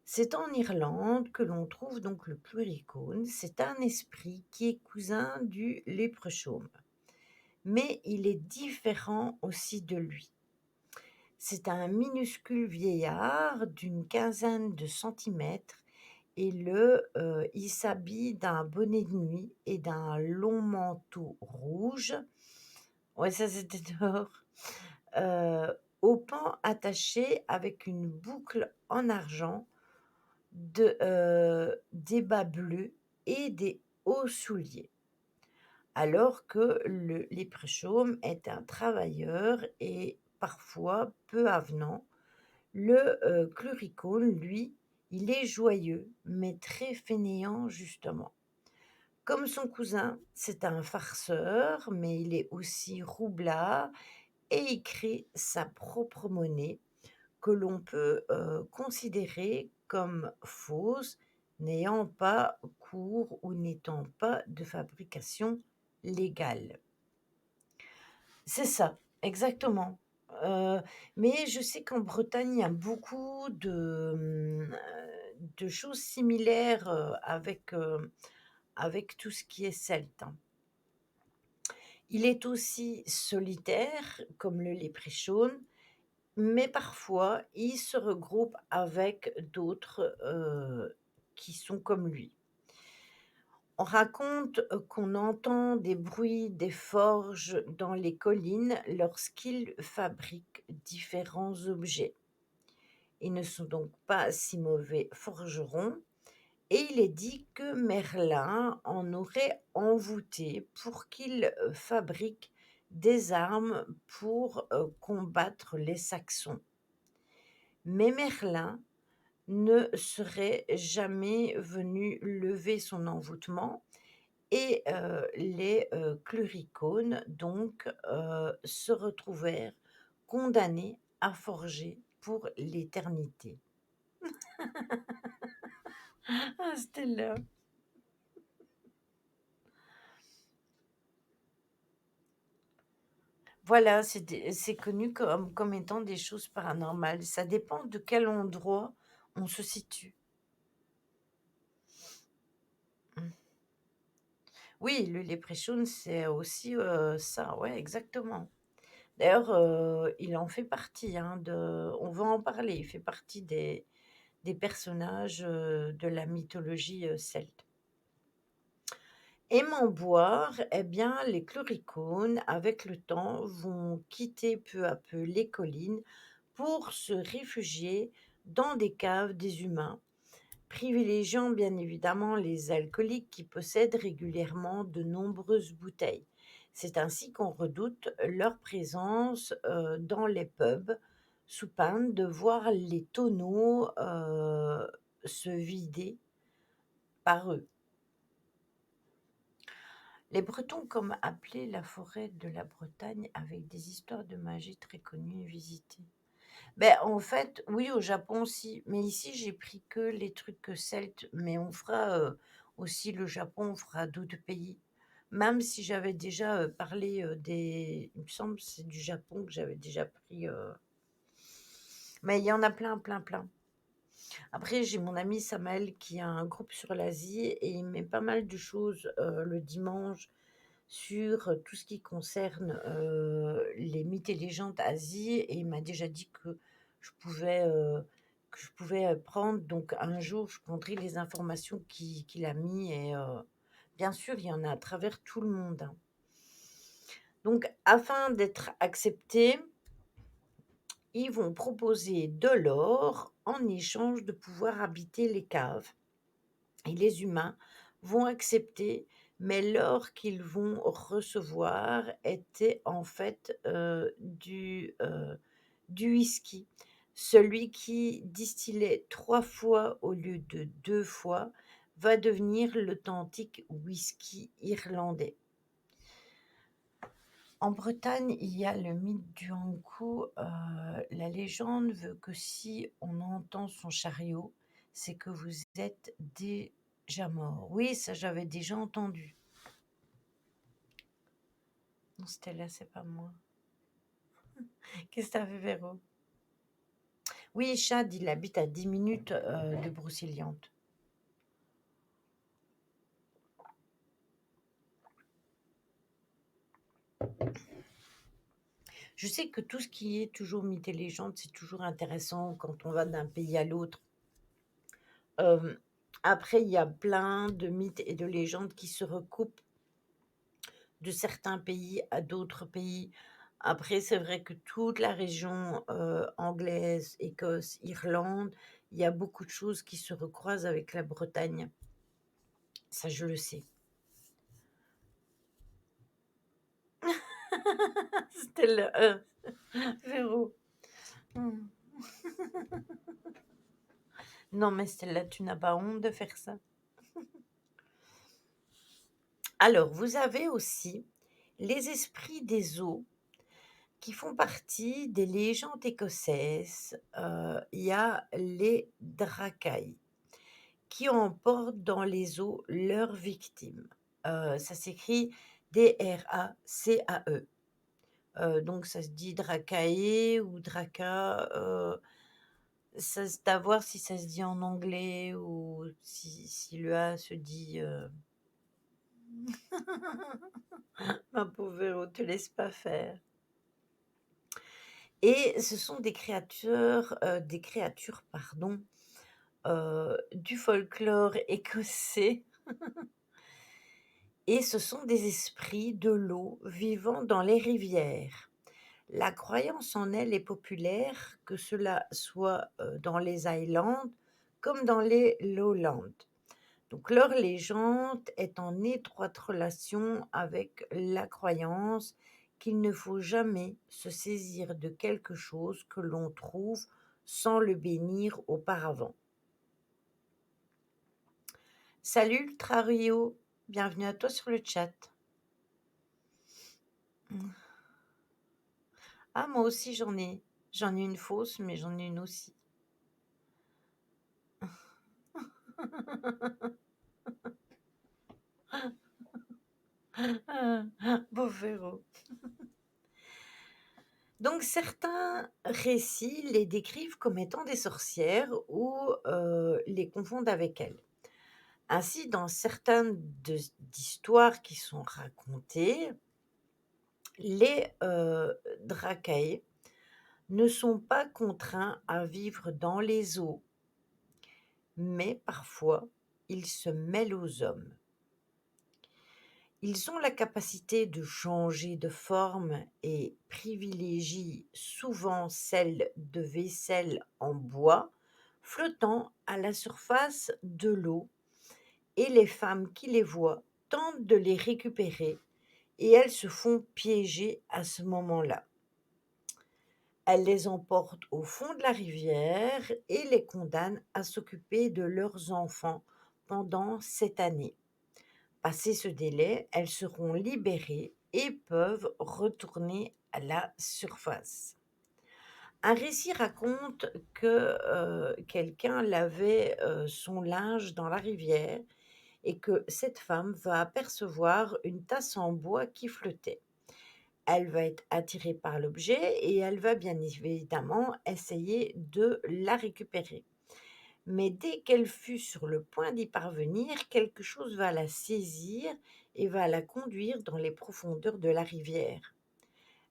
C'est en Irlande que l'on trouve donc le pluricone. C'est un esprit qui est cousin du léprechaune, mais il est différent aussi de lui. C'est un minuscule vieillard d'une quinzaine de centimètres il s'habille d'un bonnet de nuit et d'un long manteau rouge. Ouais, ça c'était dehors. Au pan attaché avec une boucle en argent, des bas bleus et des hauts souliers. Alors que le léprechaume est un travailleur et parfois peu avenant. Cluricone, lui, il est joyeux, mais très fainéant justement. Comme son cousin, c'est un farceur, mais il est aussi roublard et il crée sa propre monnaie que l'on peut, considérer comme fausse, n'ayant pas cours ou n'étant pas de fabrication légale. C'est ça, exactement. Heu, mais je sais qu'en Bretagne, il y a beaucoup de choses similaires, avec tout ce qui est celte, hein. Il est aussi solitaire, comme le léprechaune, mais parfois il se regroupe avec d'autres, qui sont comme lui. On raconte, qu'on entend des bruits des forges dans les collines lorsqu'ils fabriquent différents objets. Ils ne sont donc pas si mauvais forgerons et il est dit que Merlin en aurait envoûté pour qu'il, fabrique des armes pour, combattre les Saxons. Mais Merlin ne serait jamais venu lever son envoûtement et les, Cluricones donc, se retrouvèrent condamnés à forger pour l'éternité. Ah, c'était là. Voilà, c'est connu comme étant des choses paranormales. Ça dépend de quel endroit on se situe. Mmh. Oui, le leprechaun, c'est aussi, ça, ouais, exactement. D'ailleurs, il en fait partie, hein, on va en parler, il fait partie des personnages, de la mythologie, celte. Aimant boire, eh bien, les Cluricones, avec le temps, vont quitter peu à peu les collines pour se réfugier dans des caves des humains, privilégiant bien évidemment les alcooliques qui possèdent régulièrement de nombreuses bouteilles. C'est ainsi qu'on redoute leur présence, dans les pubs, sous peine de voir les tonneaux, se vider par eux. Les Bretons, comme appelés la forêt de la Bretagne, avec des histoires de magie très connues et visitées. Ben en fait, oui, au Japon aussi, mais ici, j'ai pris que les trucs, celtes, mais on fera, aussi le Japon, on fera d'autres pays. Même si j'avais déjà, parlé, des il me semble, que c'est du Japon que j'avais déjà pris, mais il y en a plein, plein, plein. Après, j'ai mon ami Samuel qui a un groupe sur l'Asie et il met pas mal de choses, le dimanche sur, tout ce qui concerne, les mythes et légendes Asie et il m'a déjà dit je pouvais, heu, que je pouvais, prendre donc un jour, je prendrai les informations qu'il a mis et bien sûr, il y en a à travers tout le monde, hein. Donc afin d'être acceptés, ils vont proposer de l'or en échange de pouvoir habiter les caves. Et les humains vont accepter, mais l'or qu'ils vont recevoir était en fait, du whisky. Celui qui distillait 3 fois au lieu de 2 fois va devenir l'authentique whisky irlandais. En Bretagne, il y a le mythe du Ankou, la légende veut que si on entend son chariot, c'est que vous êtes déjà mort. Oui, ça j'avais déjà entendu. Non, Stella, c'est pas moi. Qu'est-ce que tu fait, Véro? Oui, Chad, il habite à 10 minutes, de Brocéliande. Je sais que tout ce qui est toujours mythe et légende, c'est toujours intéressant quand on va d'un pays à l'autre. Hem Après, il y a plein de mythes et de légendes qui se recoupent de certains pays à d'autres pays. Après, c'est vrai que toute la région, anglaise, Écosse, Irlande, il y a beaucoup de choses qui se recroisent avec la Bretagne. Ça, je le sais. C'était le Véro. Mmh. Non, mais Stella, tu n'as pas honte de faire ça? Alors, vous avez aussi les esprits des eaux qui font partie des légendes écossaises. Il y a les Dracai qui emportent dans les eaux leurs victimes. Ça s'écrit Dracae. Donc ça se dit Dracae ou Draca. Ça, c'est à voir si ça se dit en anglais ou si le A se dit. Ma pauvre Véro, te laisse pas faire. Et ce sont des créatures, pardon, du folklore écossais. Et ce sont des esprits de l'eau vivant dans les rivières. La croyance en elle est populaire, que cela soit dans les Highlands comme dans les Lowlands. Donc leur légende est en étroite relation avec la croyance qu'il ne faut jamais se saisir de quelque chose que l'on trouve sans le bénir auparavant. Salut Ultra Rio, bienvenue à toi sur le chat. Ah, moi aussi j'en ai une fausse, mais j'en ai une aussi. Beau Véro. Donc certains récits les décrivent comme étant des sorcières ou les confondent avec elles. Ainsi, dans certaines d'histoires qui sont racontées, les Dracæ ne sont pas contraints à vivre dans les eaux, mais parfois ils se mêlent aux hommes. Ils ont la capacité de changer de forme et privilégient souvent celle de vaisselle en bois flottant à la surface de l'eau, et les femmes qui les voient tentent de les récupérer et elles se font piéger à ce moment-là. Elles les emportent au fond de la rivière et les condamnent à s'occuper de leurs enfants pendant cette année. Passé ce délai, elles seront libérées et peuvent retourner à la surface. Un récit raconte que quelqu'un lavait son linge dans la rivière et que cette femme va apercevoir une tasse en bois qui flottait. Elle va être attirée par l'objet et elle va bien évidemment essayer de la récupérer. Mais dès qu'elle fut sur le point d'y parvenir, quelque chose va la saisir et va la conduire dans les profondeurs de la rivière.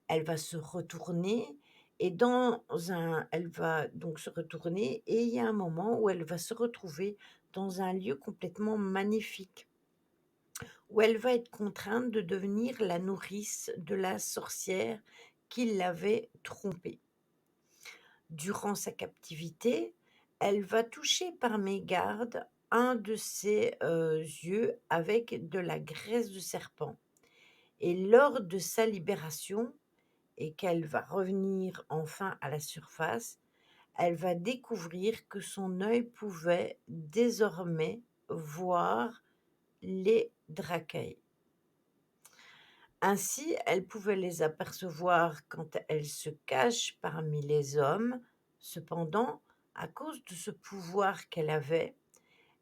Elle va se retourner elle va donc se retourner et il y a un moment où elle va se retrouver dans un lieu complètement magnifique, où elle va être contrainte de devenir la nourrice de la sorcière qui l'avait trompée. Durant sa captivité, elle va toucher par mégarde un de ses yeux avec de la graisse de serpent. Et lors de sa libération, et qu'elle va revenir enfin à la surface, elle va découvrir que son œil pouvait désormais voir les Dracai. Ainsi, elle pouvait les apercevoir quand elle se cache parmi les hommes. Cependant, à cause de ce pouvoir qu'elle avait,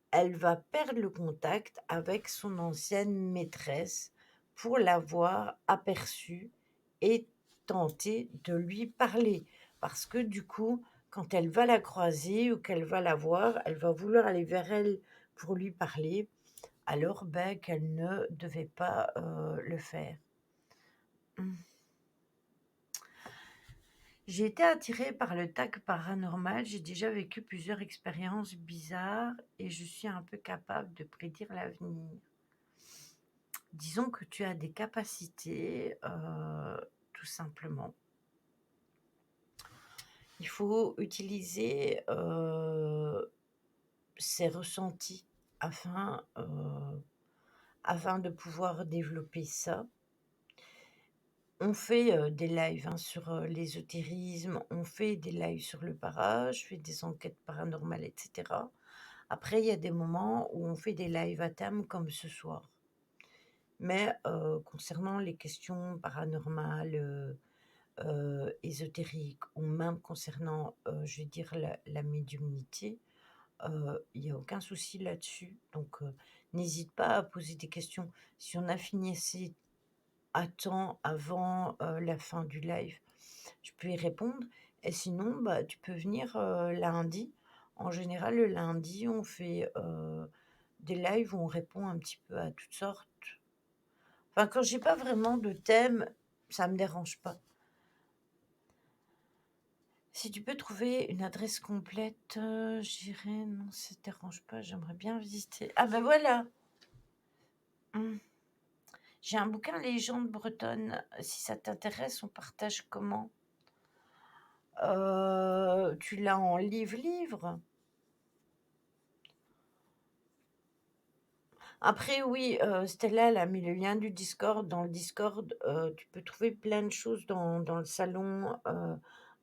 elle va perdre le contact avec son ancienne maîtresse pour l'avoir aperçue et tenter de lui parler. Parce que du coup, quand elle va la croiser ou qu'elle va la voir, elle va vouloir aller vers elle pour lui parler, alors qu'elle ne devait pas le faire. Mmh. J'ai été attirée par le tag paranormal, j'ai déjà vécu plusieurs expériences bizarres et je suis un peu capable de prédire l'avenir. Disons que tu as des capacités, tout simplement. Il faut utiliser, ses ressentis afin, afin de pouvoir développer ça. On fait, des lives, hein, sur, l'ésotérisme, on fait des lives sur le para, je fais des enquêtes paranormales et cetera. Après, il y a des moments où on fait des lives à thème comme ce soir. Mais, concernant les questions paranormales, ésotériques ou même concernant, je vais dire la médiumnité, il y a aucun souci là-dessus. Donc, n'hésite pas à poser des questions. Si on a fini assez à temps avant, la fin du live, je peux y répondre et sinon, bah, tu peux venir, lundi. En général, le lundi, on fait, des lives où on répond un petit peu à toutes sortes. Enfin, quand j'ai pas vraiment de thème, ça me dérange pas. Si tu peux trouver une adresse complète, j'irai non, ça te dérange pas, j'aimerais bien visiter. Ah bah, voilà! Mmh. J'ai un bouquin Légende bretonne, si ça t'intéresse, on partage comment? Tu l'as en livre-livre? Après oui, Stella, elle a mis le lien du Discord. Dans le Discord, tu peux trouver plein de choses dans le salon,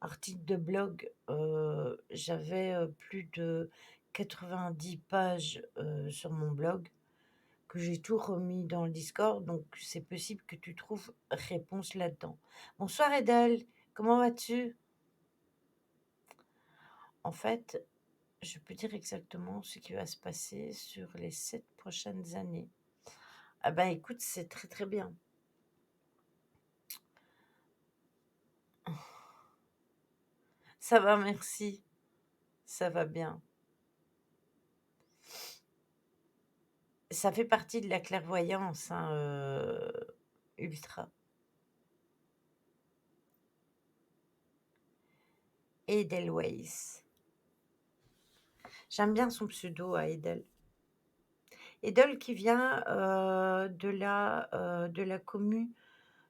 articles de blog. J'avais, plus de 90 pages, sur mon blog que j'ai tout remis dans le Discord, donc c'est possible que tu trouves réponse là-dedans. Bonsoir Edel, comment vas-tu? En fait, je peux dire exactement ce qui va se passer sur les 7 prochaines années. Ah bah, écoute, c'est très, très bien. Ça va, merci. Ça va bien. Ça fait partie de la clairvoyance, hein, ultra. Edelweiss. J'aime bien son pseudo à Edel. Edel qui vient, de la commu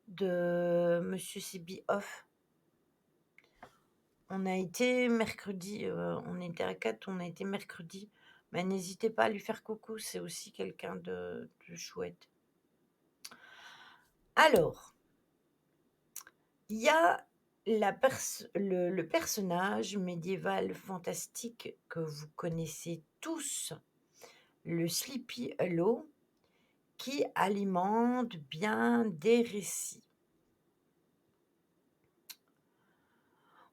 de monsieur Sibi Off. On a été mercredi, on était à 4, on a été mercredi. Mais n'hésitez pas à lui faire coucou, c'est aussi quelqu'un de chouette. Alors, il y a le personnage médiéval fantastique que vous connaissez tous, le Sleepy Hollow, qui alimente bien des récits.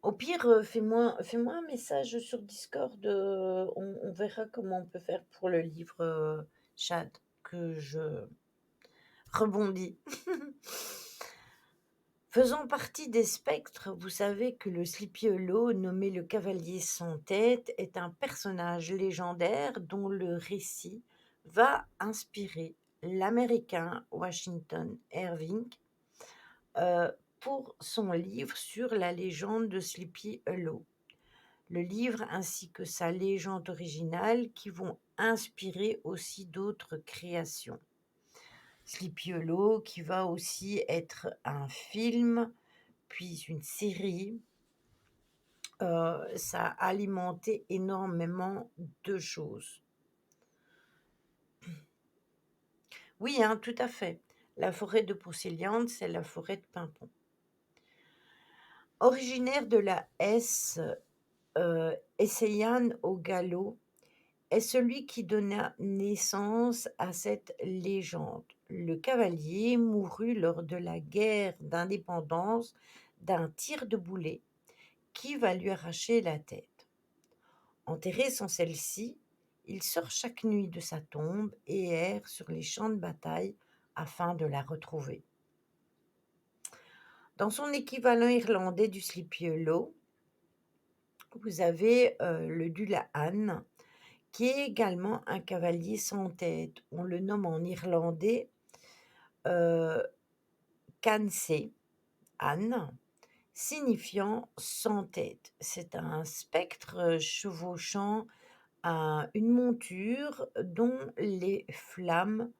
Au pire, fais-moi un message sur Discord, on verra comment on peut faire pour le livre, Chad, que je rebondis. Faisant partie des spectres, vous savez que le Sleepy Hollow, nommé le Cavalier sans tête, est un personnage légendaire dont le récit va inspirer l'Américain Washington Irving, pour son livre sur la légende de Sleepy Hollow. Le livre ainsi que sa légende originale qui vont inspirer aussi d'autres créations. Sleepy Hollow qui va aussi être un film, puis une série. Ça a alimenté énormément de choses. Oui, hein, tout à fait. La forêt de Brocéliande, c'est la forêt de Pimpon. Originaire de la Hesse, Essayan au Gallo est celui qui donna naissance à cette légende. Le cavalier mourut lors de la guerre d'indépendance d'un tir de boulet qui va lui arracher la tête. Enterré sans celle-ci, il sort chaque nuit de sa tombe et erre sur les champs de bataille afin de la retrouver. Dans son équivalent irlandais du Sleepy Hollow, vous avez le Dullahan, qui est également un cavalier sans tête. On le nomme en irlandais Cansey, Anne, signifiant sans tête. C'est un spectre chevauchant une monture dont les flammes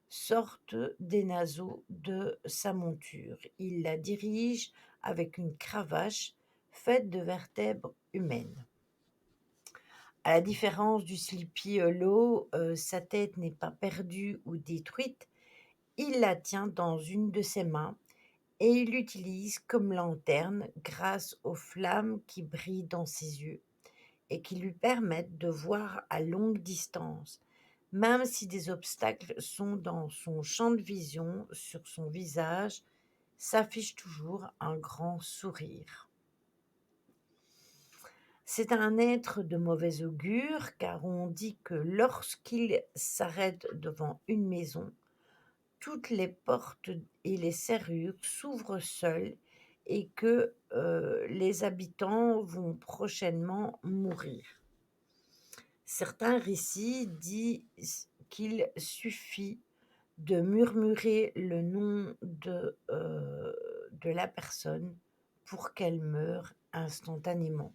sortent des naseaux de sa monture. Il la dirige avec une cravache faite de vertèbres humaines. À la différence du Sleepy Hollow, sa tête n'est pas perdue ou détruite, il la tient dans une de ses mains et il l'utilise comme lanterne grâce aux flammes qui brillent dans ses yeux et qui lui permettent de voir à longue distance. Même si des obstacles sont dans son champ de vision, sur son visage s'affiche toujours un grand sourire. C'est un être de mauvais augure car on dit que lorsqu'il s'arrête devant une maison, toutes les portes et les serrures s'ouvrent seules et que les habitants vont prochainement mourir. Certains récits disent qu'il suffit de murmurer le nom de la personne pour qu'elle meure instantanément.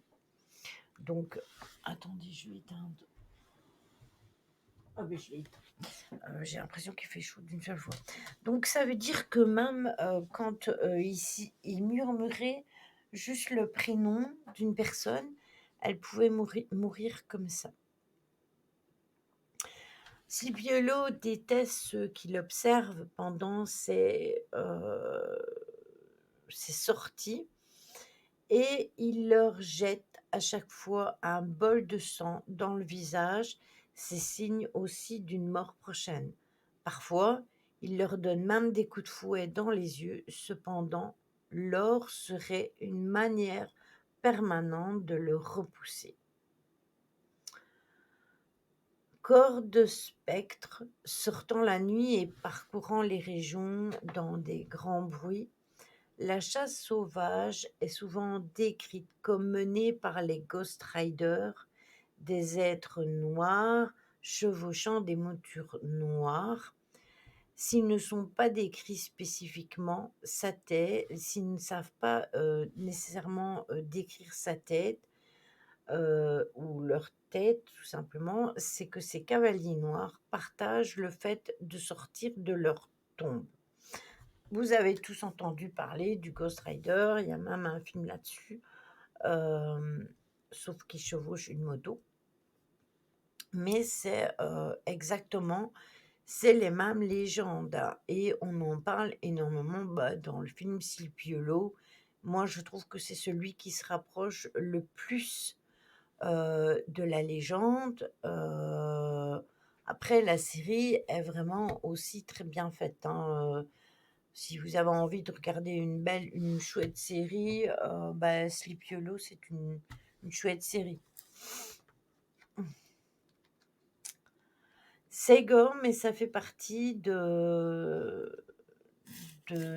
Donc, attendez, je vais éteindre. Ah, mais je l'ai éteint. J'ai l'impression qu'il fait chaud d'une seule fois. Donc, ça veut dire que même quand il murmurait juste le prénom d'une personne, elle pouvait mourir comme ça. Scipiolo déteste ceux qui l'observent pendant ses sorties et il leur jette à chaque fois un bol de sang dans le visage. C'est signe aussi d'une mort prochaine. Parfois, il leur donne même des coups de fouet dans les yeux. Cependant, l'or serait une manière permanente de le repousser. Corps de spectres sortant la nuit et parcourant les régions dans des grands bruits, la chasse sauvage est souvent décrite comme menée par les Ghost Riders, des êtres noirs chevauchant des montures noires. S'ils ne sont pas décrits spécifiquement, s'ils ne savent pas nécessairement décrire sa tête, ou leur tête tout simplement, c'est que ces cavaliers noirs partagent le fait de sortir de leur tombe. Vous avez tous entendu parler du Ghost Rider, il y a même un film là-dessus, sauf qu'il chevauche une moto. Mais c'est exactement, c'est les mêmes légendes et on en parle énormément dans le film Sleepy Hollow. Moi, je trouve que c'est celui qui se rapproche le plus de la légende. Après, la série est vraiment aussi très bien faite, hein. Si vous avez envie de regarder une chouette série, Sleepy Hollow, c'est une chouette série. C'est gore, mais ça fait partie de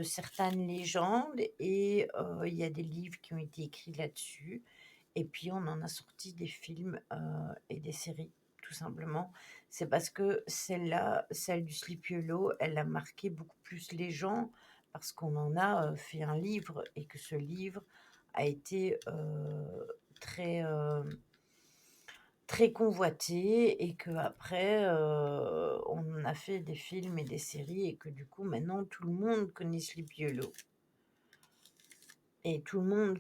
certaines légendes et il y a des livres qui ont été écrits là-dessus. Et puis, on en a sorti des films et des séries, tout simplement. C'est parce que celle-là, celle du Sleepy Hollow, elle a marqué beaucoup plus les gens parce qu'on en a fait un livre et que ce livre a été très, très convoité et qu'après, on en a fait des films et des séries et que du coup, maintenant, tout le monde connaît Sleepy Hollow. Et tout le monde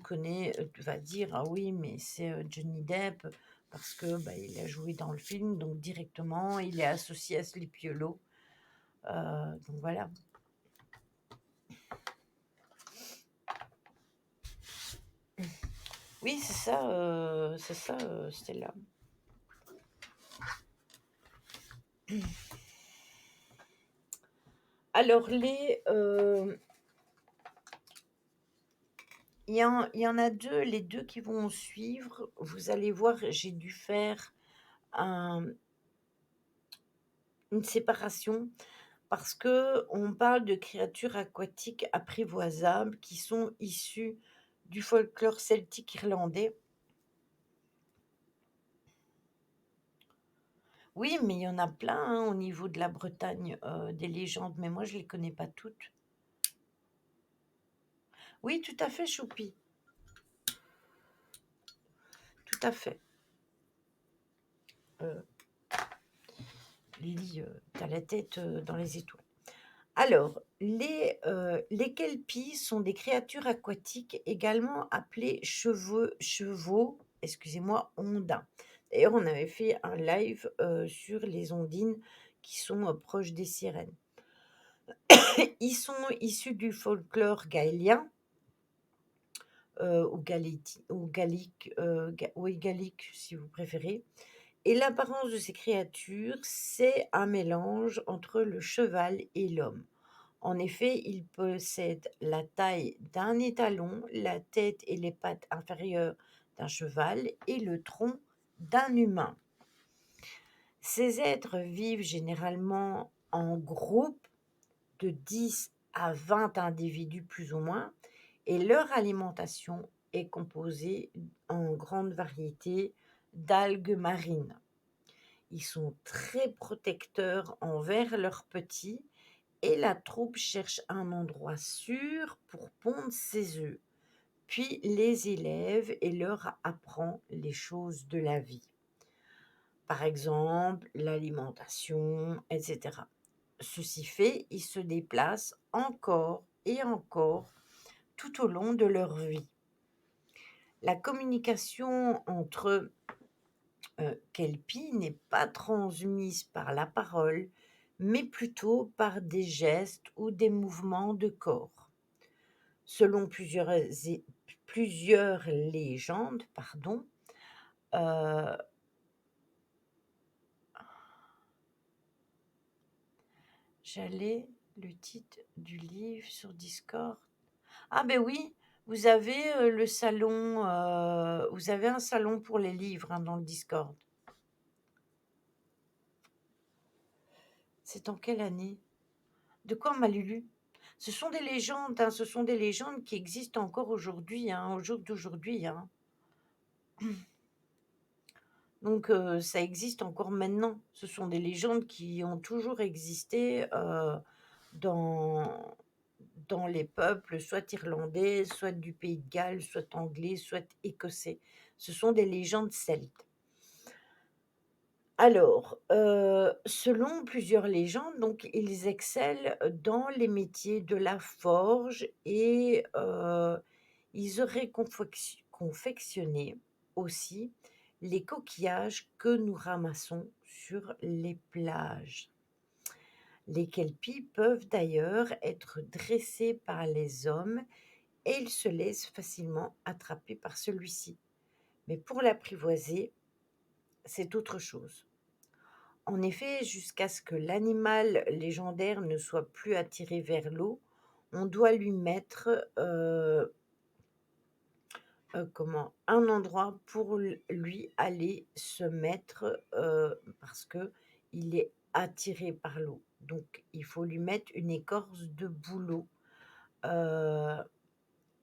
va dire: «Ah oui, mais c'est, Johnny Depp parce que, il a joué dans le film, donc directement il est associé à Sleepy Hollow». Donc voilà. Oui, c'est ça, Stella. Alors il y en a 2, les 2 qui vont suivre, vous allez voir, j'ai dû faire un une séparation parce que on parle de créatures aquatiques apprivoisables qui sont issues du folklore celtique irlandais. Oui, mais il y en a plein, hein, au niveau de la Bretagne, des légendes, mais moi je les connais pas toutes. Oui, tout à fait, Choupi. à fait. Heu, Lily, tu la tête, dans les étoiles. Alors, les kelpies sont des créatures aquatiques également appelées chevaux, excusez-moi, ondins. D'ailleurs, on avait fait un live, sur les ondines qui sont, proches des sirènes. Ils sont issus du folklore gaélien, ou gallique, oui, gallique si vous préférez, et l'apparence de ces créatures, c'est un mélange entre le cheval et l'homme. En effet, ils possèdent la taille d'un étalon, la tête et les pattes inférieures d'un cheval et le tronc d'un humain. Ces êtres vivent généralement en groupe de 10 à 20 individus plus ou moins, et leur alimentation est composée en grande variété d'algues marines. Ils sont très protecteurs envers leurs petits, et la troupe cherche un endroit sûr pour pondre ses œufs, puis les élève et leur apprend les choses de la vie. Par exemple, l'alimentation, etc. Ceci fait, ils se déplacent encore et encore tout au long de leur vie. La communication entre kelpies n'est pas transmise par la parole, mais plutôt par des gestes ou des mouvements de corps. Selon plusieurs légendes, pardon, euh, j'allais le titre du livre sur Discord. Ah ben oui, vous avez le salon, vous avez un salon pour les livres, hein, dans le Discord. C'est en quelle année? De quoi, Malulu? Ce sont des légendes, hein, ce sont des légendes qui existent encore aujourd'hui, hein, au jour d'aujourd'hui, hein. Donc ça existe encore maintenant. Ce sont des légendes qui ont toujours existé, dans dans les peuples, soit irlandais, soit du pays de Galles, soit anglais, soit écossais. Ce sont des légendes celtes. Alors, selon plusieurs légendes, donc ils excellent dans les métiers de la forge, et ils auraient confectionné aussi les coquillages que nous ramassons sur les plages. Les kelpies peuvent d'ailleurs être dressés par les hommes, et ils se laissent facilement attraper par celui-ci. Mais pour l'apprivoiser, c'est autre chose. En effet, jusqu'à ce que l'animal légendaire ne soit plus attiré vers l'eau, on doit lui mettre, comment? Un endroit pour lui aller se mettre, parce que il est attiré par l'eau. Donc il faut lui mettre une écorce de bouleau, heu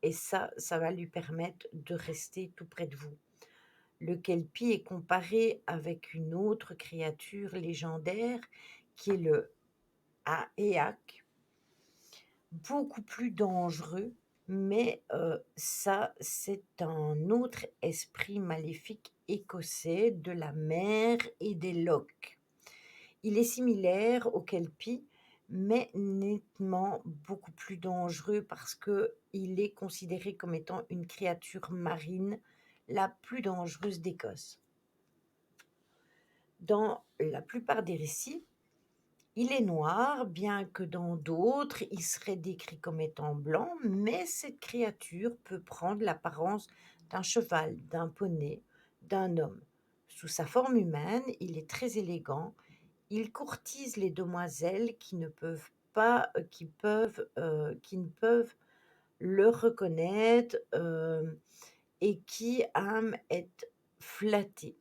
et ça va lui permettre de rester tout près de vous. Le kelpie est comparé avec une autre créature légendaire qui est le Aeak, beaucoup plus dangereux, mais ça, c'est un autre esprit maléfique écossais de la mer et des lochs. Il est similaire au kelpie, mais nettement beaucoup plus dangereux parce que il est considéré comme étant une créature marine la plus dangereuse d'Écosse. Dans la plupart des récits, il est noir, bien que dans d'autres, il serait décrit comme étant blanc, mais cette créature peut prendre l'apparence d'un cheval, d'un poney, d'un homme. Sous sa forme humaine, il est très élégant. Il courtise les demoiselles qui ne peuvent pas, qui ne peuvent le reconnaître, et qui aiment être flattées.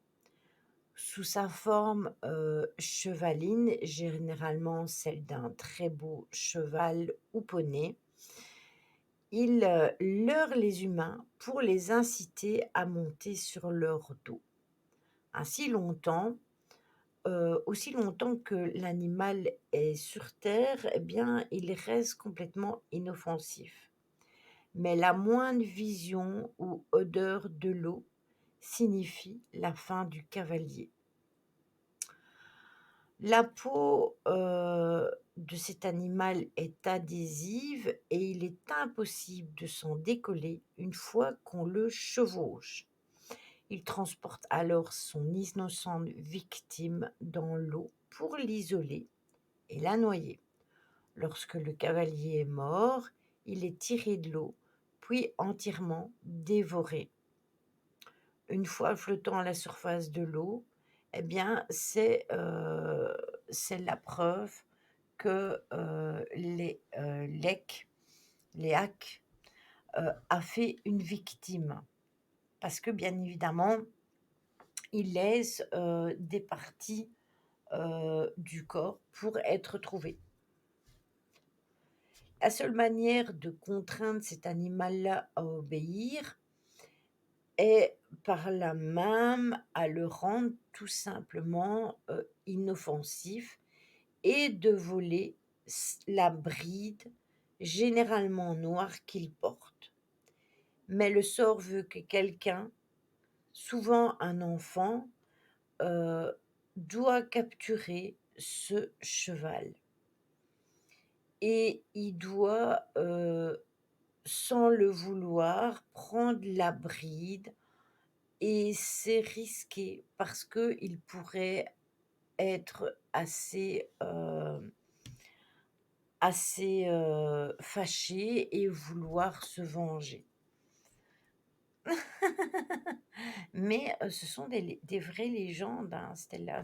Sous sa forme, chevaline, généralement celle d'un très beau cheval ou poney, il, leurre les humains pour les inciter à monter sur leur dos. Ainsi longtemps, aussi longtemps que l'animal est sur terre, eh bien, il reste complètement inoffensif. Mais la moindre vision ou odeur de l'eau, signifie la fin du cavalier. La peau, de cet animal est adhésive et il est impossible de s'en décoller une fois qu'on le chevauche. Il transporte alors son innocente victime dans l'eau pour l'isoler et la noyer. Lorsque le cavalier est mort, il est tiré de l'eau, puis entièrement dévoré. Une fois flottant à la surface de l'eau, eh bien, c'est la preuve que, l'éac a fait une victime. Parce que bien évidemment, il laisse, des parties, du corps pour être trouvées. La seule manière de contraindre cet animal-là à obéir est par là même à le rendre tout simplement, inoffensif et de voler la bride, généralement noire, qu'il porte. Mais le sort veut que quelqu'un, souvent un enfant, heu, doit capturer ce cheval et il doit, sans le vouloir, prendre la bride et c'est risqué parce qu'il pourrait être assez fâché et vouloir se venger. Mais, ce sont des vraies légendes, hein, Stella.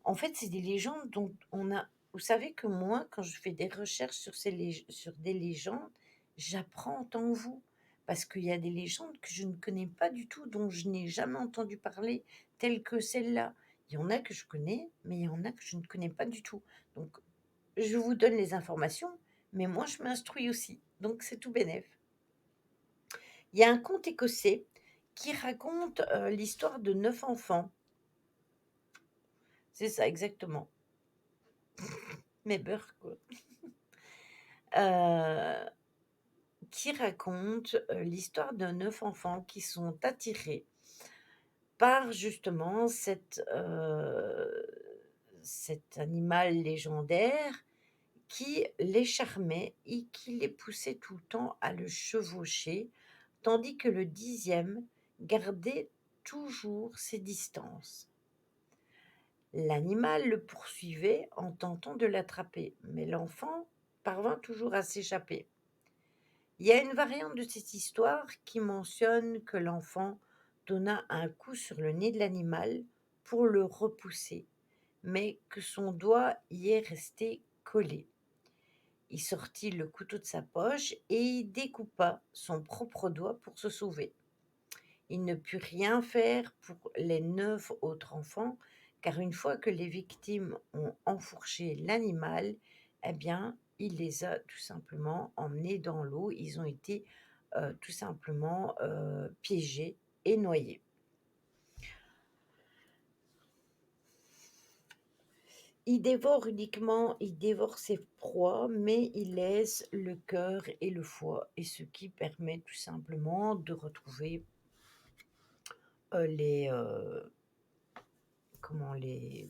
En fait, c'est des légendes dont on a vous savez que moi, quand je fais des recherches sur des légendes, j'apprends en vous. Parce qu'il y a des légendes que je ne connais pas du tout, dont je n'ai jamais entendu parler, telles que celle-là. Il y en a que je connais, mais il y en a que je ne connais pas du tout. Donc je vous donne les informations, mais moi je m'instruis aussi, donc c'est tout bénef. Il y a un conte écossais qui raconte, l'histoire de 9 enfants. C'est ça exactement, mais beurre quoi. Heu, qui raconte, l'histoire de 9 enfants qui sont attirés par justement cet animal légendaire qui les charmait et qui les poussait tout le temps à le chevaucher, tandis que le 10e gardait toujours ses distances. L'animal le poursuivait en tentant de l'attraper, mais l'enfant parvint toujours à s'échapper. Il y a une variante de cette histoire qui mentionne que l'enfant donna un coup sur le nez de l'animal pour le repousser, mais que son doigt y est resté collé. Il sortit le couteau de sa poche et y découpa son propre doigt pour se sauver. Il ne put rien faire pour les 9 autres enfants, car une fois que les victimes ont enfourché l'animal, eh bien, il les a tout simplement emmenés dans l'eau. Ils ont été, tout simplement, piégés et noyés. Il dévore ses proies, mais il laisse le cœur et le foie et ce qui permet tout simplement de retrouver, les, comment les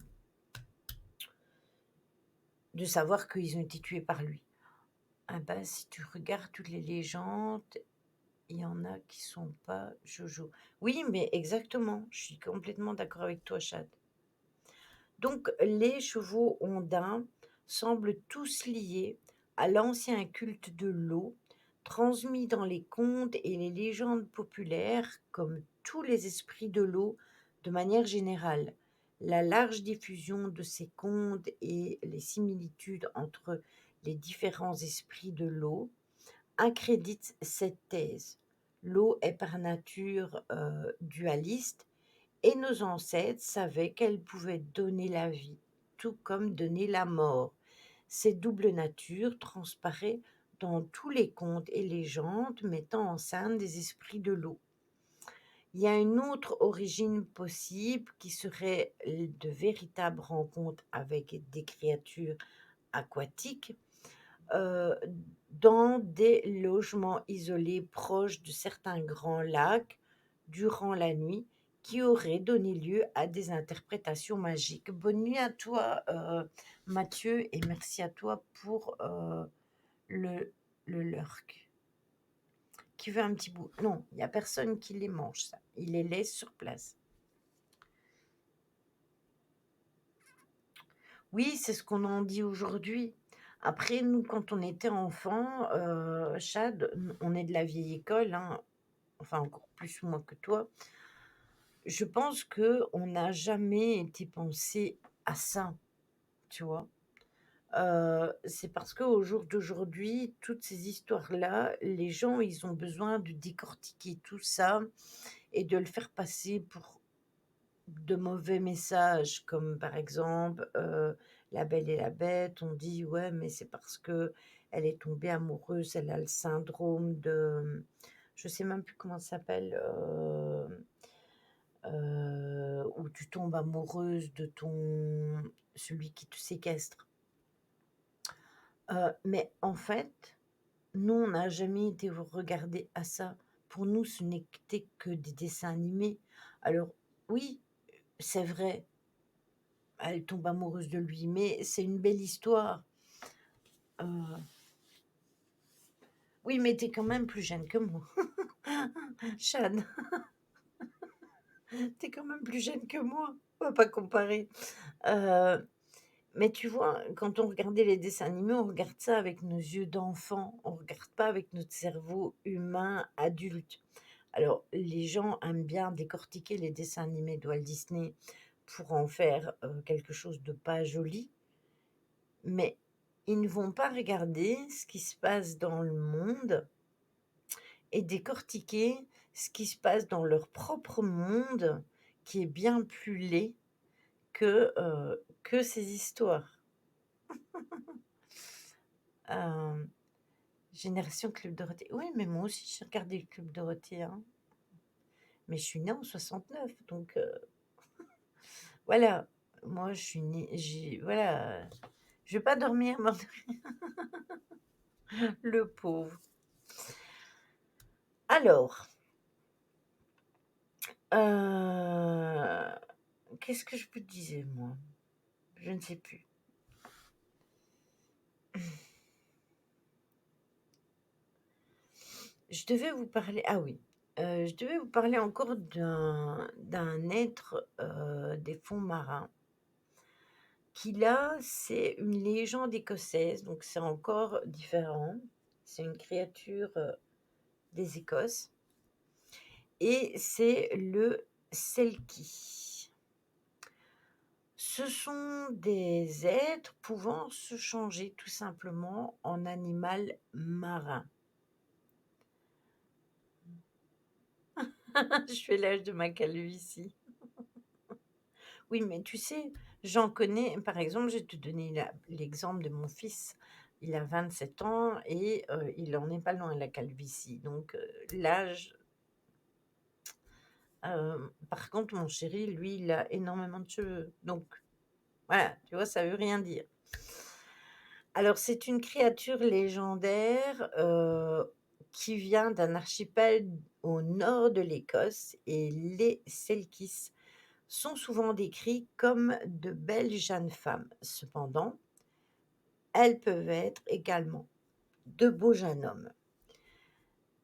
de savoir qu'ils ont été tués par lui. Ah bah, si tu regardes toutes les légendes, il y en a qui sont pas jojo. Oui, mais exactement, je suis complètement d'accord avec toi, Chad. Donc les chevaux ondins semblent tous liés à l'ancien culte de l'eau, transmis dans les contes et les légendes populaires comme tous les esprits de l'eau de manière générale. La large diffusion de ces contes et les similitudes entre les différents esprits de l'eau accréditent cette thèse. L'eau est par nature dualiste et nos ancêtres savaient qu'elle pouvait donner la vie, tout comme donner la mort. Cette double nature transparaît dans tous les contes et légendes mettant en scène des esprits de l'eau. Il y a une autre origine possible qui serait de véritables rencontres avec des créatures aquatiques euh, dans des logements isolés proches de certains grands lacs durant la nuit qui auraient donné lieu à des interprétations magiques. Bonne nuit à toi, Mathieu, et merci à toi pour le, le lurk. Qui veut un petit bout? Non, il n'y a personne qui les mange, ça. Il les laisse sur place. Oui, c'est ce qu'on en dit aujourd'hui. Après, nous, quand on était enfant, Chad, on est de la vieille école, hein, enfin encore plus moi que toi. Je pense que on n'a jamais été pensé à ça, tu vois. C'est parce qu'au jour d'aujourd'hui, toutes ces histoires-là, les gens, ils ont besoin de décortiquer tout ça et de le faire passer pour de mauvais messages, comme par exemple, La Belle et la Bête. On dit: «Ouais, mais c'est parce que elle est tombée amoureuse, elle a le syndrome de», je sais même plus comment ça s'appelle, où tu tombes amoureuse de ton celui qui te séquestre. Mais en fait, nous, on n'a jamais été regarder à ça. Pour nous, ce n'était que des dessins animés. Alors oui, c'est vrai, elle tombe amoureuse de lui, mais c'est une belle histoire. Heu, oui, mais t'es quand même plus jeune que moi. Chad, t'es quand même plus jeune que moi. On va pas comparer. Heu, mais tu vois, quand on regardait les dessins animés, on regarde ça avec nos yeux d'enfant. On regarde pas avec notre cerveau humain adulte. Alors, les gens aiment bien décortiquer les dessins animés de Walt Disney pour en faire, quelque chose de pas joli, mais ils ne vont pas regarder ce qui se passe dans le monde et décortiquer ce qui se passe dans leur propre monde, qui est bien plus laid que ces histoires. Hem, Génération Club Dorothée. Oui, mais moi aussi j'ai regardé le Club Dorothée, hein, mais je suis née en 69, donc voilà. Moi je suis née j'ai voilà, je vais pas dormir mort de le pauvre. Alors, qu'est-ce que je te disais moi? Je ne sais plus. Je devais vous parler, ah oui, je devais vous parler encore d'un être, des fonds marins qui là, c'est une légende écossaise, donc c'est encore différent. C'est une créature, des Écosses et c'est le Selkie. Ce sont des êtres pouvant se changer tout simplement en animal marin. Je fais l'âge de ma calvitie. Oui, mais tu sais, j'en connais, par exemple, je vais te donner l'exemple de mon fils. Il a 27 ans et il en est pas loin de la calvitie. Donc, l'âge. Par contre, mon chéri, lui, il a énormément de cheveux. Donc, voilà, tu vois, ça veut rien dire. Alors, c'est une créature légendaire qui vient d'un archipel au nord de l'Écosse et les Selkis sont souvent décrits comme de belles jeunes femmes. Cependant, elles peuvent être également de beaux jeunes hommes.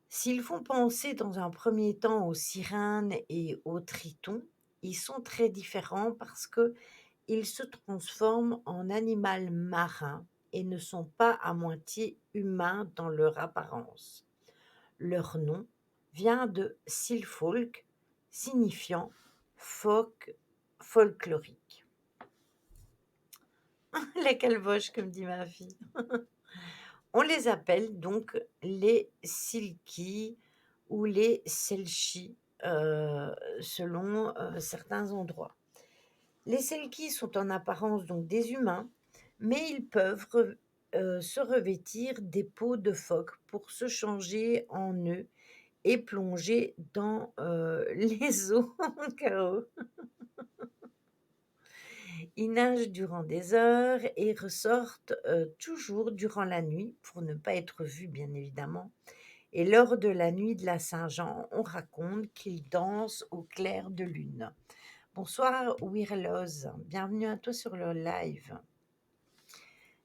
S'ils font penser dans un premier temps aux sirènes et aux tritons, ils sont très différents parce que ils se transforment en animal marin et ne sont pas à moitié humains dans leur apparence. Leur nom vient de Silfolk, signifiant phoque folklorique. La calvoche, comme dit ma fille. On les appelle donc les Silki ou les Selchi, selon certains endroits. Les Selkis sont en apparence donc des humains, mais ils peuvent se revêtir des peaux de phoque pour se changer en eux et plonger dans les eaux chaos. Ils nagent durant des heures et ressortent toujours durant la nuit pour ne pas être vus, bien évidemment. et lors de la nuit de la Saint-Jean, on raconte qu'il danse au clair de lune. Bonsoir Wirloz, bienvenue à toi sur le live.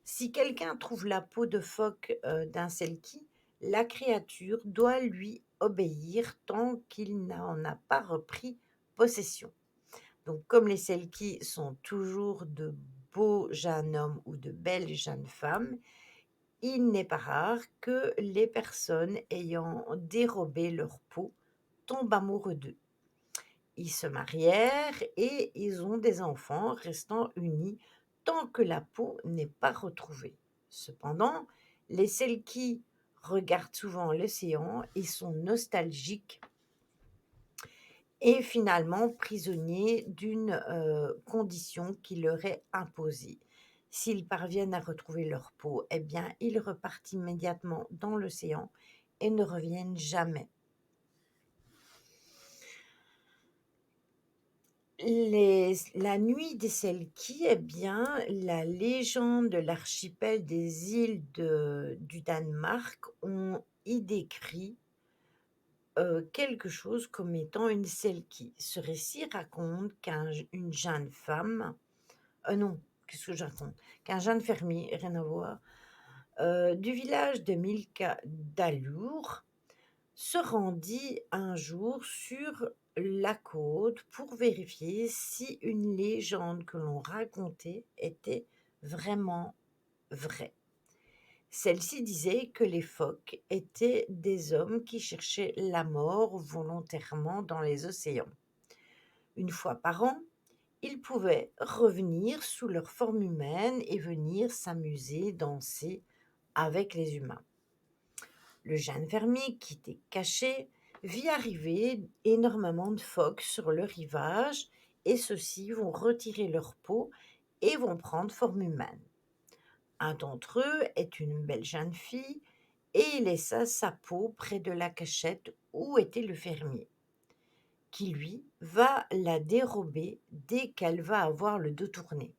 Si quelqu'un trouve la peau de phoque d'un selkie, la créature doit lui obéir tant qu'il n'en a pas repris possession. Donc, comme les selkies sont toujours de beaux jeunes hommes ou de belles jeunes femmes, il n'est pas rare que les personnes ayant dérobé leur peau tombent amoureux d'eux. Ils se marièrent et ils ont des enfants restant unis tant que la peau n'est pas retrouvée. Cependant, les selkies regardent souvent l'océan et sont nostalgiques et finalement prisonniers d'une condition qui leur est imposée. S'ils parviennent à retrouver leur peau, eh bien, ils repartent immédiatement dans l'océan et ne reviennent jamais. La nuit des Selkies, eh bien, la légende de l'archipel des îles du Danemark on y décrit quelque chose comme étant une Selkie. Ce récit raconte qu'une jeune femme, non, qu'est-ce que je raconte? Qu'un jeune fermier, rien à voir, du village de Milka Dalur se rendit un jour sur la côte pour vérifier si une légende que l'on racontait était vraiment vraie. Celle-ci disait que les phoques étaient des hommes qui cherchaient la mort volontairement dans les océans. Une fois par an, ils pouvaient revenir sous leur forme humaine et venir s'amuser, danser avec les humains. Le jeune fermier, qui était caché, vit arriver énormément de phoques sur le rivage et ceux-ci vont retirer leur peau et vont prendre forme humaine. Un d'entre eux est une belle jeune fille et il laissa sa peau près de la cachette où était le fermier, qui lui va la dérober dès qu'elle va avoir le dos tourné.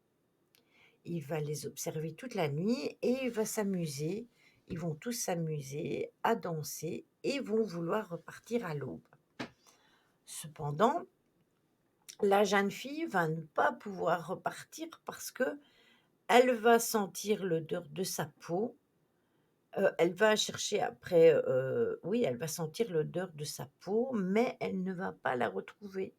Il va les observer toute la nuit et il va s'amuser. Ils vont tous s'amuser à danser et vont vouloir repartir à l'aube. Cependant, la jeune fille va ne pas pouvoir repartir parce que elle va sentir l'odeur de sa peau. Elle va chercher après, oui, elle va sentir l'odeur de sa peau, mais elle ne va pas la retrouver.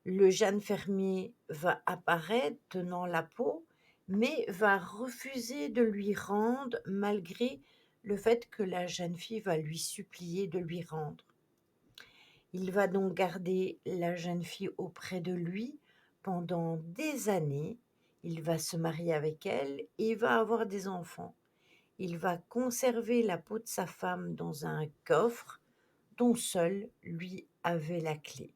Le jeune fermier va apparaître tenant la peau, mais va refuser de lui rendre malgré le fait que la jeune fille va lui supplier de lui rendre. Il va donc garder la jeune fille auprès de lui pendant des années. Il va se marier avec elle et va avoir des enfants. Il va conserver la peau de sa femme dans un coffre dont seul lui avait la clé.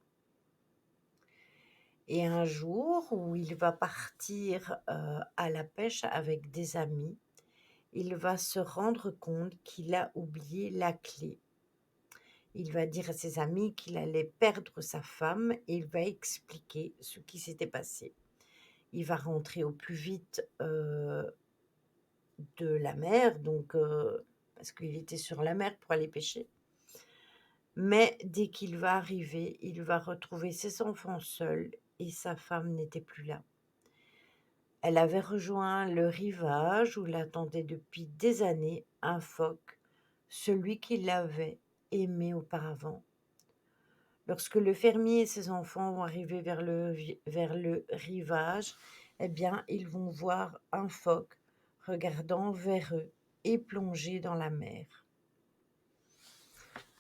Et un jour où il va partir à la pêche avec des amis, il va se rendre compte qu'il a oublié la clé. Il va dire à ses amis qu'il allait perdre sa femme et il va expliquer ce qui s'était passé. Il va rentrer au plus vite de la mer, donc parce qu'il était sur la mer pour aller pêcher. Mais dès qu'il va arriver, il va retrouver ses enfants seuls et sa femme n'était plus là. Elle avait rejoint le rivage où l'attendait depuis des années un phoque, celui qui l'avait aimé auparavant. Lorsque le fermier et ses enfants vont arriver vers le rivage, eh bien, ils vont voir un phoque regardant vers eux et plongé dans la mer.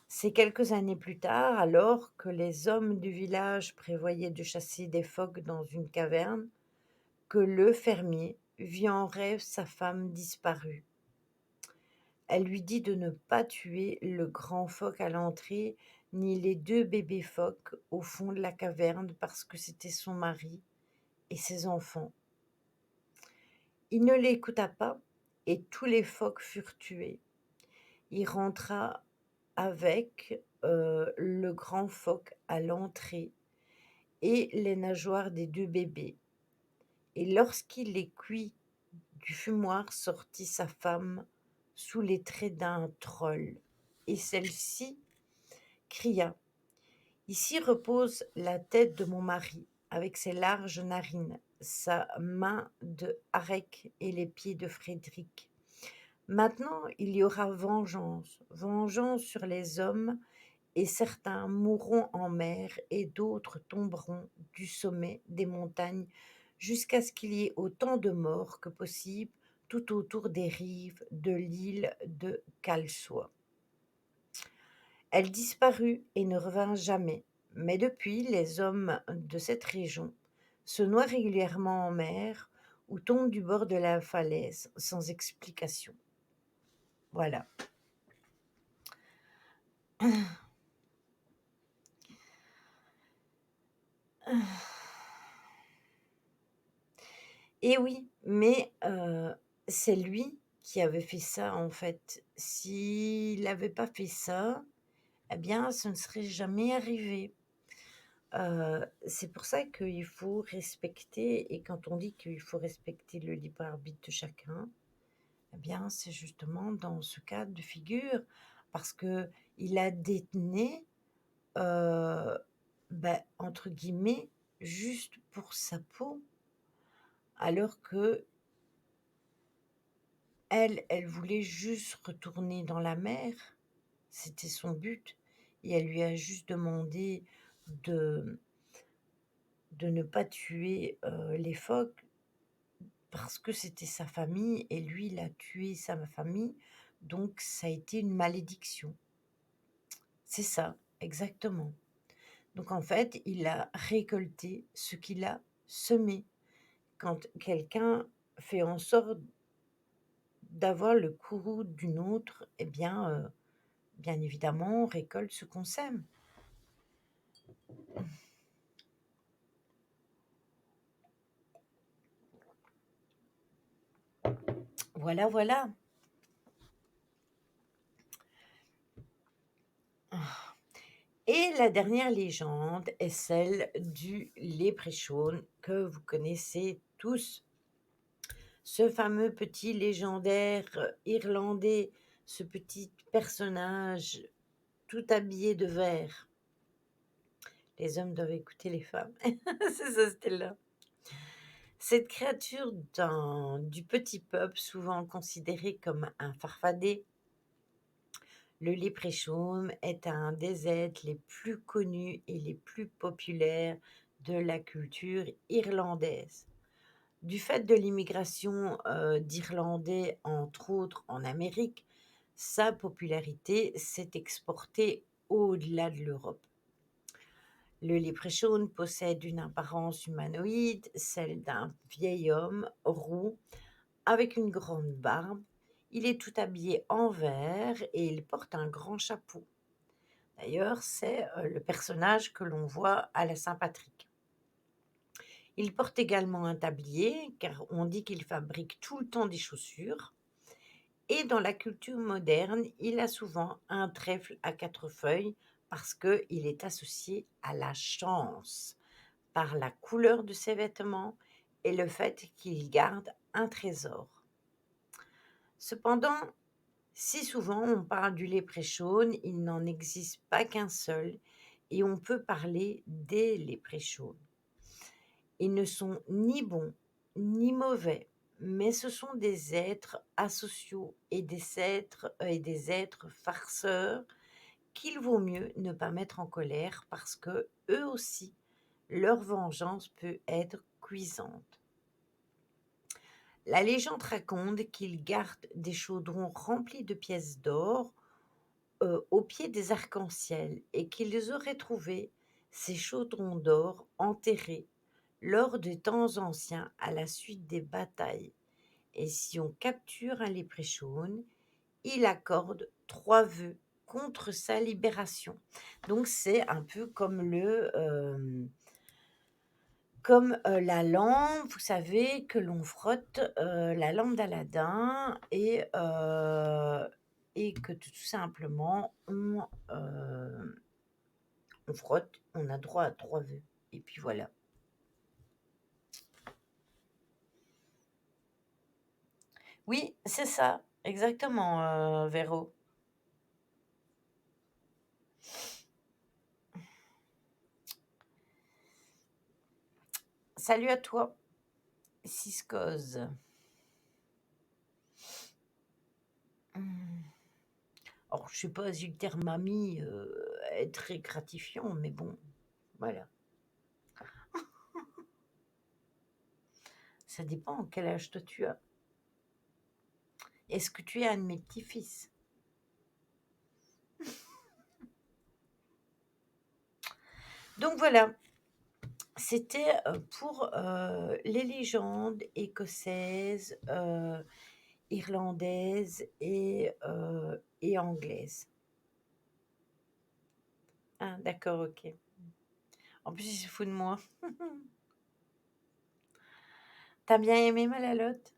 C'est quelques années plus tard, alors que les hommes du village prévoyaient de chasser des phoques dans une caverne, que le fermier vit en rêve sa femme disparue. Elle lui dit de ne pas tuer le grand phoque à l'entrée, ni les 2 bébés phoques au fond de la caverne parce que c'était son mari et ses enfants. Il ne l'écouta pas et tous les phoques furent tués. Il rentra avec le grand phoque à l'entrée et les nageoires des 2 bébés. Et lorsqu'il les cuit, du fumoir sortit sa femme sous les traits d'un troll et celle-ci cria: «Ici repose la tête de mon mari, avec ses larges narines, sa main de Harek et les pieds de Frédéric. Maintenant il y aura vengeance, vengeance sur les hommes, et certains mourront en mer et d'autres tomberont du sommet des montagnes jusqu'à ce qu'il y ait autant de morts que possible tout autour des rives de l'île de Kalsoa.» Elle disparut et ne revint jamais, mais depuis, les hommes de cette région se noient régulièrement en mer ou tombent du bord de la falaise sans explication. Voilà. Et oui, mais c'est lui qui avait fait ça, en fait. S'il n'avait pas fait ça, eh bien, ce ne serait jamais arrivé. C'est pour ça qu'il faut respecter, et quand on dit qu'il faut respecter le libre arbitre de chacun, eh bien, c'est justement dans ce cas de figure, parce qu'il a détenu, entre guillemets, juste pour sa peau, alors que elle voulait juste retourner dans la mer. C'était son but, et elle lui a juste demandé de ne pas tuer, les phoques parce que c'était sa famille, et lui, il a tué sa famille, donc ça a été une malédiction. C'est ça, exactement. Donc en fait, il a récolté ce qu'il a semé. Quand quelqu'un fait en sorte d'avoir le courroux d'une autre, eh bien, bien évidemment, on récolte ce qu'on sème. Voilà, voilà. Et la dernière légende est celle du léprechaun que vous connaissez tous. Ce fameux petit légendaire irlandais, ce petit personnage tout habillé de vert. Les hommes doivent écouter les femmes. C'est ça, c'était là. Cette créature du petit peuple, souvent considérée comme un farfadet, le léprechaun est un des êtres les plus connus et les plus populaires de la culture irlandaise. Du fait de l'immigration d'Irlandais, entre autres en Amérique, sa popularité s'est exportée au-delà de l'Europe. Le léprechaun possède une apparence humanoïde, celle d'un vieil homme roux avec une grande barbe. Il est tout habillé en vert et il porte un grand chapeau. D'ailleurs, c'est le personnage que l'on voit à la Saint-Patrick. Il porte également un tablier, car on dit qu'il fabrique tout le temps des chaussures. Et dans la culture moderne, il a souvent un trèfle à 4 feuilles parce qu'il est associé à la chance, par la couleur de ses vêtements et le fait qu'il garde un trésor. Cependant, si souvent on parle du léprechaun, il n'en existe pas qu'un seul, et on peut parler des léprechauns. Ils ne sont ni bons ni mauvais, mais ce sont des êtres asociaux et des êtres farceurs qu'il vaut mieux ne pas mettre en colère, parce que eux aussi, leur vengeance peut être cuisante. La légende raconte qu'ils gardent des chaudrons remplis de pièces d'or au pied des arcs-en-ciel, et qu'ils auraient trouvé ces chaudrons d'or enterrés lors des temps anciens à la suite des batailles. Et si on capture un léprechaun, il accorde 3 vœux contre sa libération. Donc c'est un peu comme la lampe, vous savez, que l'on frotte, la lampe d'Aladin, et que tout simplement on frotte, on a droit à 3 vœux, et puis voilà. Oui, c'est ça, exactement, Véro. Salut à toi, Ciscose. Mmh. Alors, je sais pas si le terme mamie est très gratifiant, mais bon, voilà. Ça dépend quel âge toi tu as. Est-ce que tu es un de mes petits-fils? Donc voilà, c'était pour les légendes écossaises, irlandaises et anglaises. Ah, d'accord, ok. En plus, il se fout de moi. T'as bien aimé Malalotte?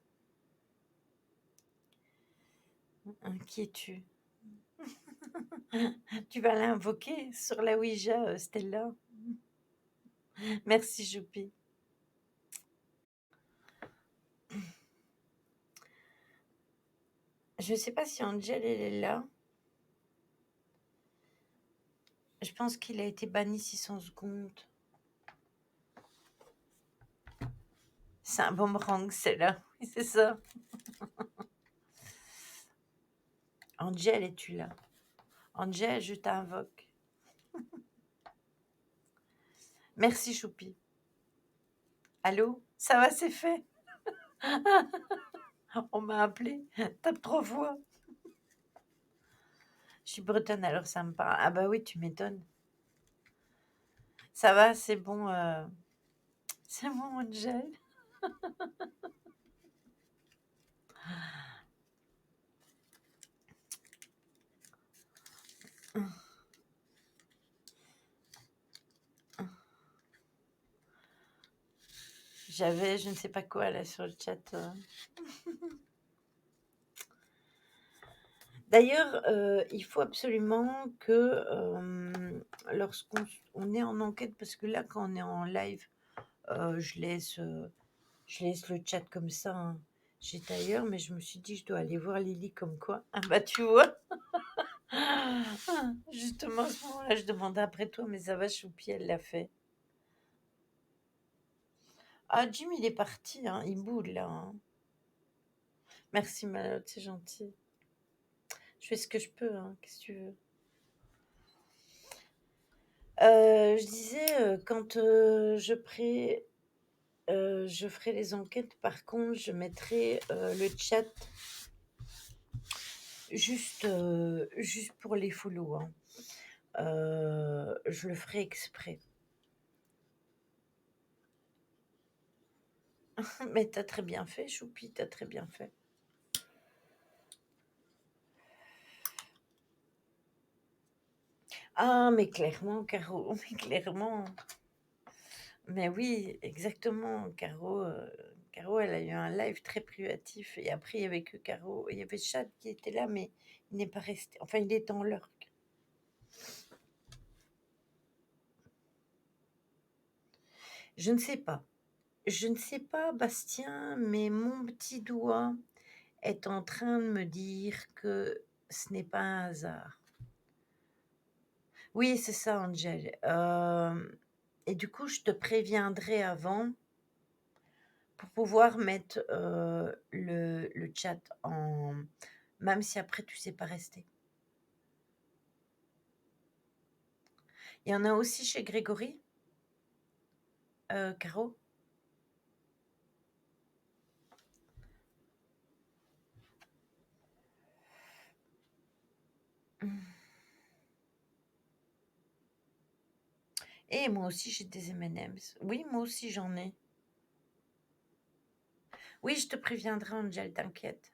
Qui es-tu? Tu vas l'invoquer sur la Ouija, Stella. Merci, Joupi. Je sais pas si Angel, elle est là. Je pense qu'il a été banni 600 secondes. C'est un boomerang, c'est là. Oui, c'est ça. Angel, es-tu là? Angel, je t'invoque. Merci, Choupi. Allô? Ça va, c'est fait? On m'a appelé. Tape 3 fois. Je suis bretonne, alors ça me parle. Ah bah oui, tu m'étonnes. Ça va, c'est bon. C'est bon, Angel. J'avais je ne sais pas quoi là sur le chat. D'ailleurs, il faut absolument que lorsqu'on est en enquête, parce que là, quand on est en live, je laisse le chat comme ça, hein. J'étais ailleurs, mais je me suis dit, je dois aller voir Lily comme quoi. Ah bah tu vois, justement à ce moment-là, je demandais après toi, mais ça va, Choupi, elle l'a fait. Ah, Jim, il est parti, hein, il boude là, hein. Merci, Malotte, c'est gentil. Je fais ce que je peux, hein, qu'est-ce que tu veux. Je disais, quand je ferai les enquêtes, par contre, je mettrai le chat juste pour les follow, hein. Je le ferai exprès. Mais t'as très bien fait, Choupi, t'as très bien fait. Ah, mais clairement, Caro, mais clairement. Mais oui, exactement. Caro, elle a eu un live très privatif. Et après, il y avait que Caro. Il y avait Chad qui était là, mais il n'est pas resté. Enfin, il est en lurk. Je ne sais pas. Je ne sais pas, Bastien, mais mon petit doigt est en train de me dire que ce n'est pas un hasard. Oui, c'est ça, Angel. Et du coup, je te préviendrai avant pour pouvoir mettre le chat en... Même si après, tu sais pas rester. Il y en a aussi chez Grégory, Caro. Et moi aussi, j'ai des M&M's. Oui, moi aussi, j'en ai. Oui, je te préviendrai, Angel, t'inquiète.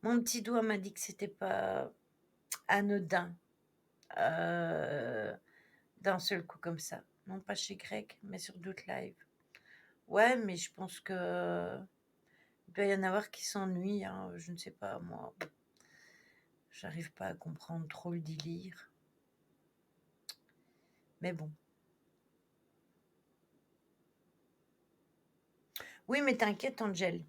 Mon petit doigt m'a dit que c'était pas anodin d'un seul coup comme ça. Non pas chez Greg, mais sur d'autres lives. Ouais, mais je pense que il doit y en avoir qui s'ennuient, hein, je ne sais pas, moi. J'arrive pas à comprendre trop le délire. Mais bon. Oui, mais t'inquiète, Angel.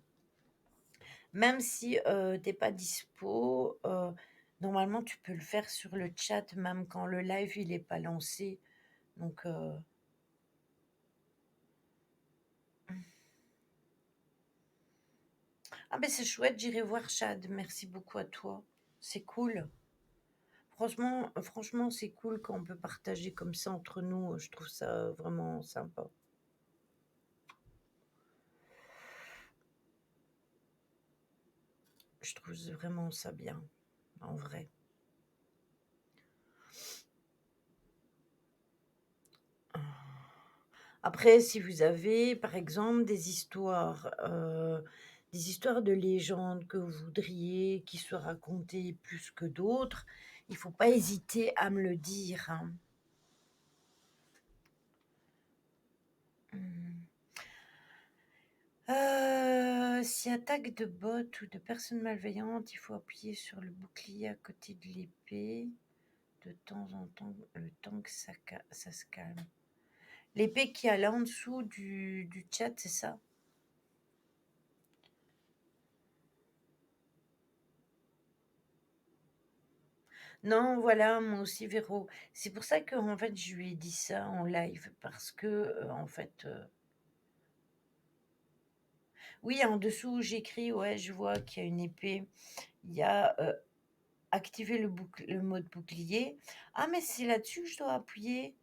Même si t'es pas dispo, normalement tu peux le faire sur le chat, même quand le live il est pas lancé. Donc, ah ben c'est chouette, j'irai voir Chad. Merci beaucoup à toi. C'est cool. Franchement, c'est cool quand on peut partager comme ça entre nous. Je trouve ça vraiment sympa. Je trouve vraiment ça bien, en vrai. Après, si vous avez, par exemple, des histoires de légendes que vous voudriez qui soient racontées plus que d'autres, il faut pas hésiter à me le dire, hein. Mmh. Si attaque de bots ou de personnes malveillantes, il faut appuyer sur le bouclier à côté de l'épée de temps en temps, le temps que ça se calme. L'épée qui est là en dessous du chat, c'est ça? Non, voilà, moi aussi, Véro. C'est pour ça qu'en fait, je lui ai dit ça en live, parce que, en fait, oui, en dessous, j'écris, ouais, je vois qu'il y a une épée. Il y a activer le mode bouclier. Ah, mais c'est là-dessus que je dois appuyer,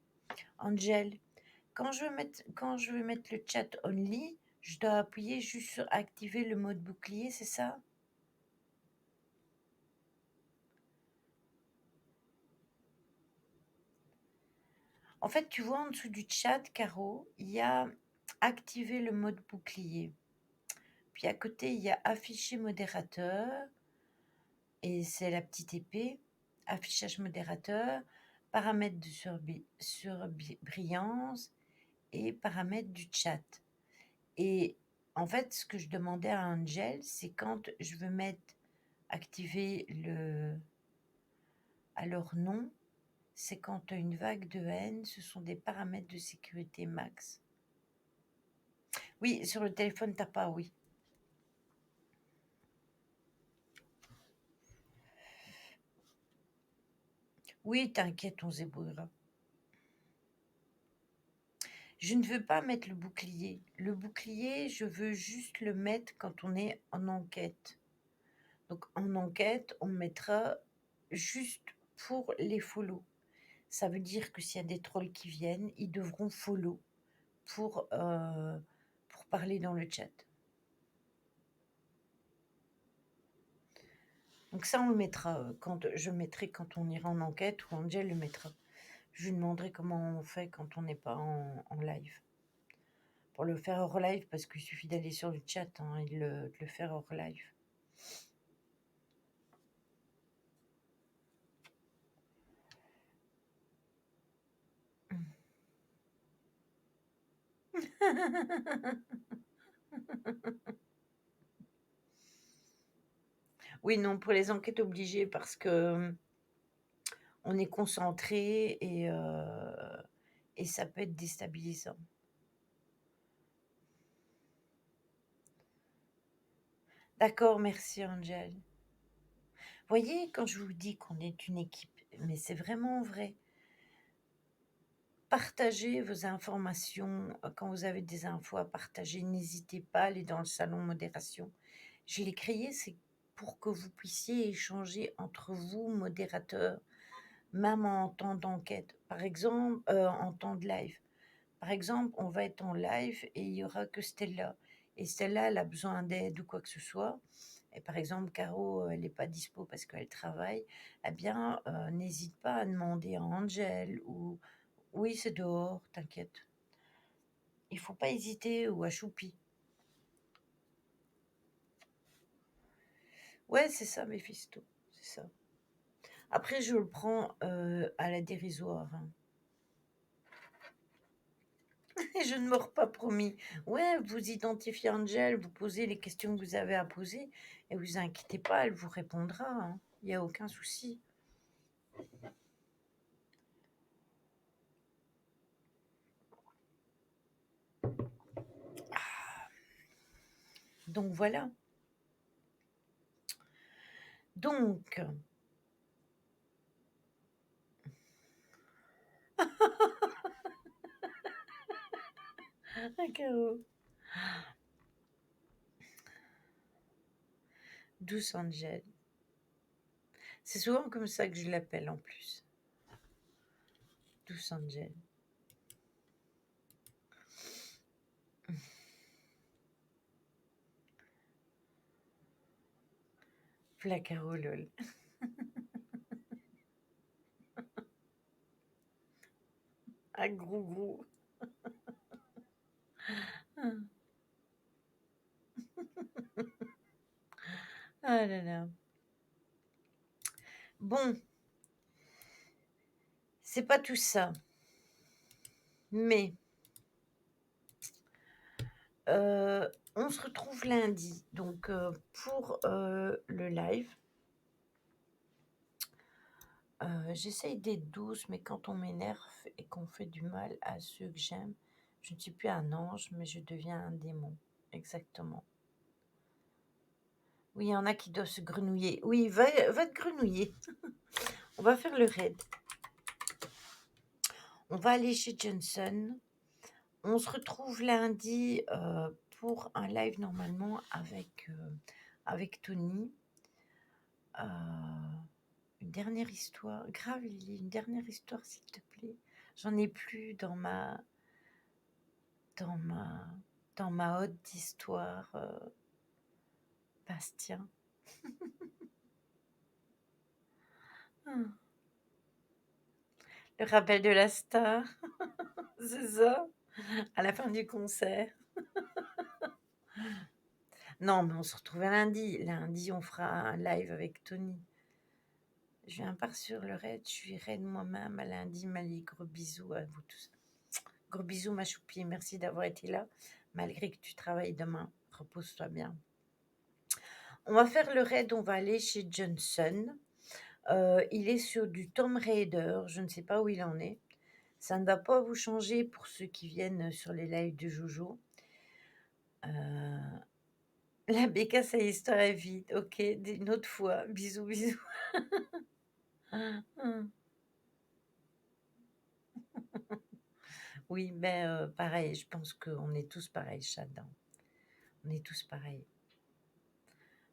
Angel. Quand je veux mettre le chat only, je dois appuyer juste sur activer le mode bouclier, c'est ça? En fait, tu vois en dessous du chat, Caro, il y a activer le mode bouclier. Puis à côté, il y a afficher modérateur, et c'est la petite épée. Affichage modérateur, paramètres de surbrillance et paramètres du chat. Et en fait, ce que je demandais à Angel, c'est quand je veux activer alors non, c'est quand tu as une vague de haine, ce sont des paramètres de sécurité max. Oui, sur le téléphone, t'as pas, oui. Oui, t'inquiète, on se débrouillera. Je ne veux pas mettre le bouclier. Le bouclier, je veux juste le mettre quand on est en enquête. Donc en enquête, on mettra juste pour les follow. Ça veut dire que s'il y a des trolls qui viennent, ils devront follow pour parler dans le chat. Donc ça, on le mettra je mettrai quand on ira en enquête, ou Angel le mettra. Je lui demanderai comment on fait quand on n'est pas en live. Pour le faire hors live, parce qu'il suffit d'aller sur le chat hein, et de le faire hors live. Oui, non, pour les enquêtes obligées, parce que on est concentré et ça peut être déstabilisant. D'accord, merci Angel. Voyez, quand je vous dis qu'on est une équipe, mais c'est vraiment vrai. Partagez vos informations. Quand vous avez des infos à partager, n'hésitez pas à aller dans le salon modération. Je l'ai créé, c'est pour que vous puissiez échanger entre vous, modérateurs, même en temps d'enquête. Par exemple, en temps de live. Par exemple, on va être en live et il y aura que Stella. Et Stella, elle a besoin d'aide ou quoi que ce soit. Et par exemple, Caro, elle n'est pas dispo parce qu'elle travaille. Eh bien, n'hésite pas à demander à Angel ou oui, c'est dehors, t'inquiète. Il faut pas hésiter ou à Choupi. Ouais, c'est ça, Méphisto, c'est ça. Après, je le prends à la dérisoire, hein. Et je ne m'aurais pas promis. Ouais, vous identifiez Angel, vous posez les questions que vous avez à poser, et vous inquiétez pas, elle vous répondra, hein. Il n'y a aucun souci. Donc voilà. Donc, Ah, Caro. Douce Angel. C'est souvent comme ça que je l'appelle en plus. Douce Angel. La Caro, lol. Ah, gros gros. Ah ah là là. Bon, c'est pas tout ça, mais on se retrouve lundi, donc pour le live. J'essaye d'être douce, mais quand on m'énerve et qu'on fait du mal à ceux que j'aime, je ne suis plus un ange, mais je deviens un démon. Exactement. Oui, il y en a qui doivent se grenouiller. Oui, va te grenouiller. On va faire le raid. On va aller chez Johnson. On se retrouve lundi pour un live normalement avec Tony. Une dernière histoire. Grave, Lily, une dernière histoire, s'il te plaît. J'en ai plus dans ma, dans ma hotte d'histoire. Bastien. Ah, le rappel de la star. C'est ça. À la fin du concert. Non, mais on se retrouve lundi. Lundi, on fera un live avec Tony. Je viens pas sur le raid, je suis raid moi-même. À lundi, Mali, gros bisous à vous tous. Gros bisous, ma choupie. Merci d'avoir été là, malgré que tu travailles demain. Repose-toi bien. On va faire le raid, on va aller chez Johnson. Il est sur du Tomb Raider, je ne sais pas où il en est. Ça ne va pas vous changer pour ceux qui viennent sur les lives de Jojo. La béca, sa histoire est vide. Ok, une autre fois. Bisous, bisous. Oui, mais pareil, je pense qu'on est tous pareils, Chadin. On est tous pareils.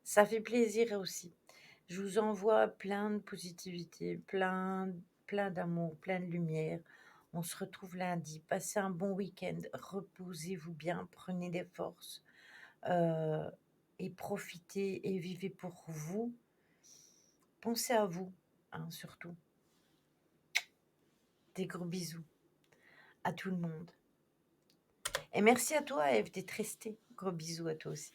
Ça fait plaisir aussi. Je vous envoie plein de positivité, plein d'amour, plein de lumière. On se retrouve lundi. Passez un bon week-end. Reposez-vous bien. Prenez des forces. Et profitez et vivez pour vous. Pensez à vous, hein, surtout. Des gros bisous à tout le monde. Et merci à toi, Eve, d'être restée. Gros bisous à toi aussi.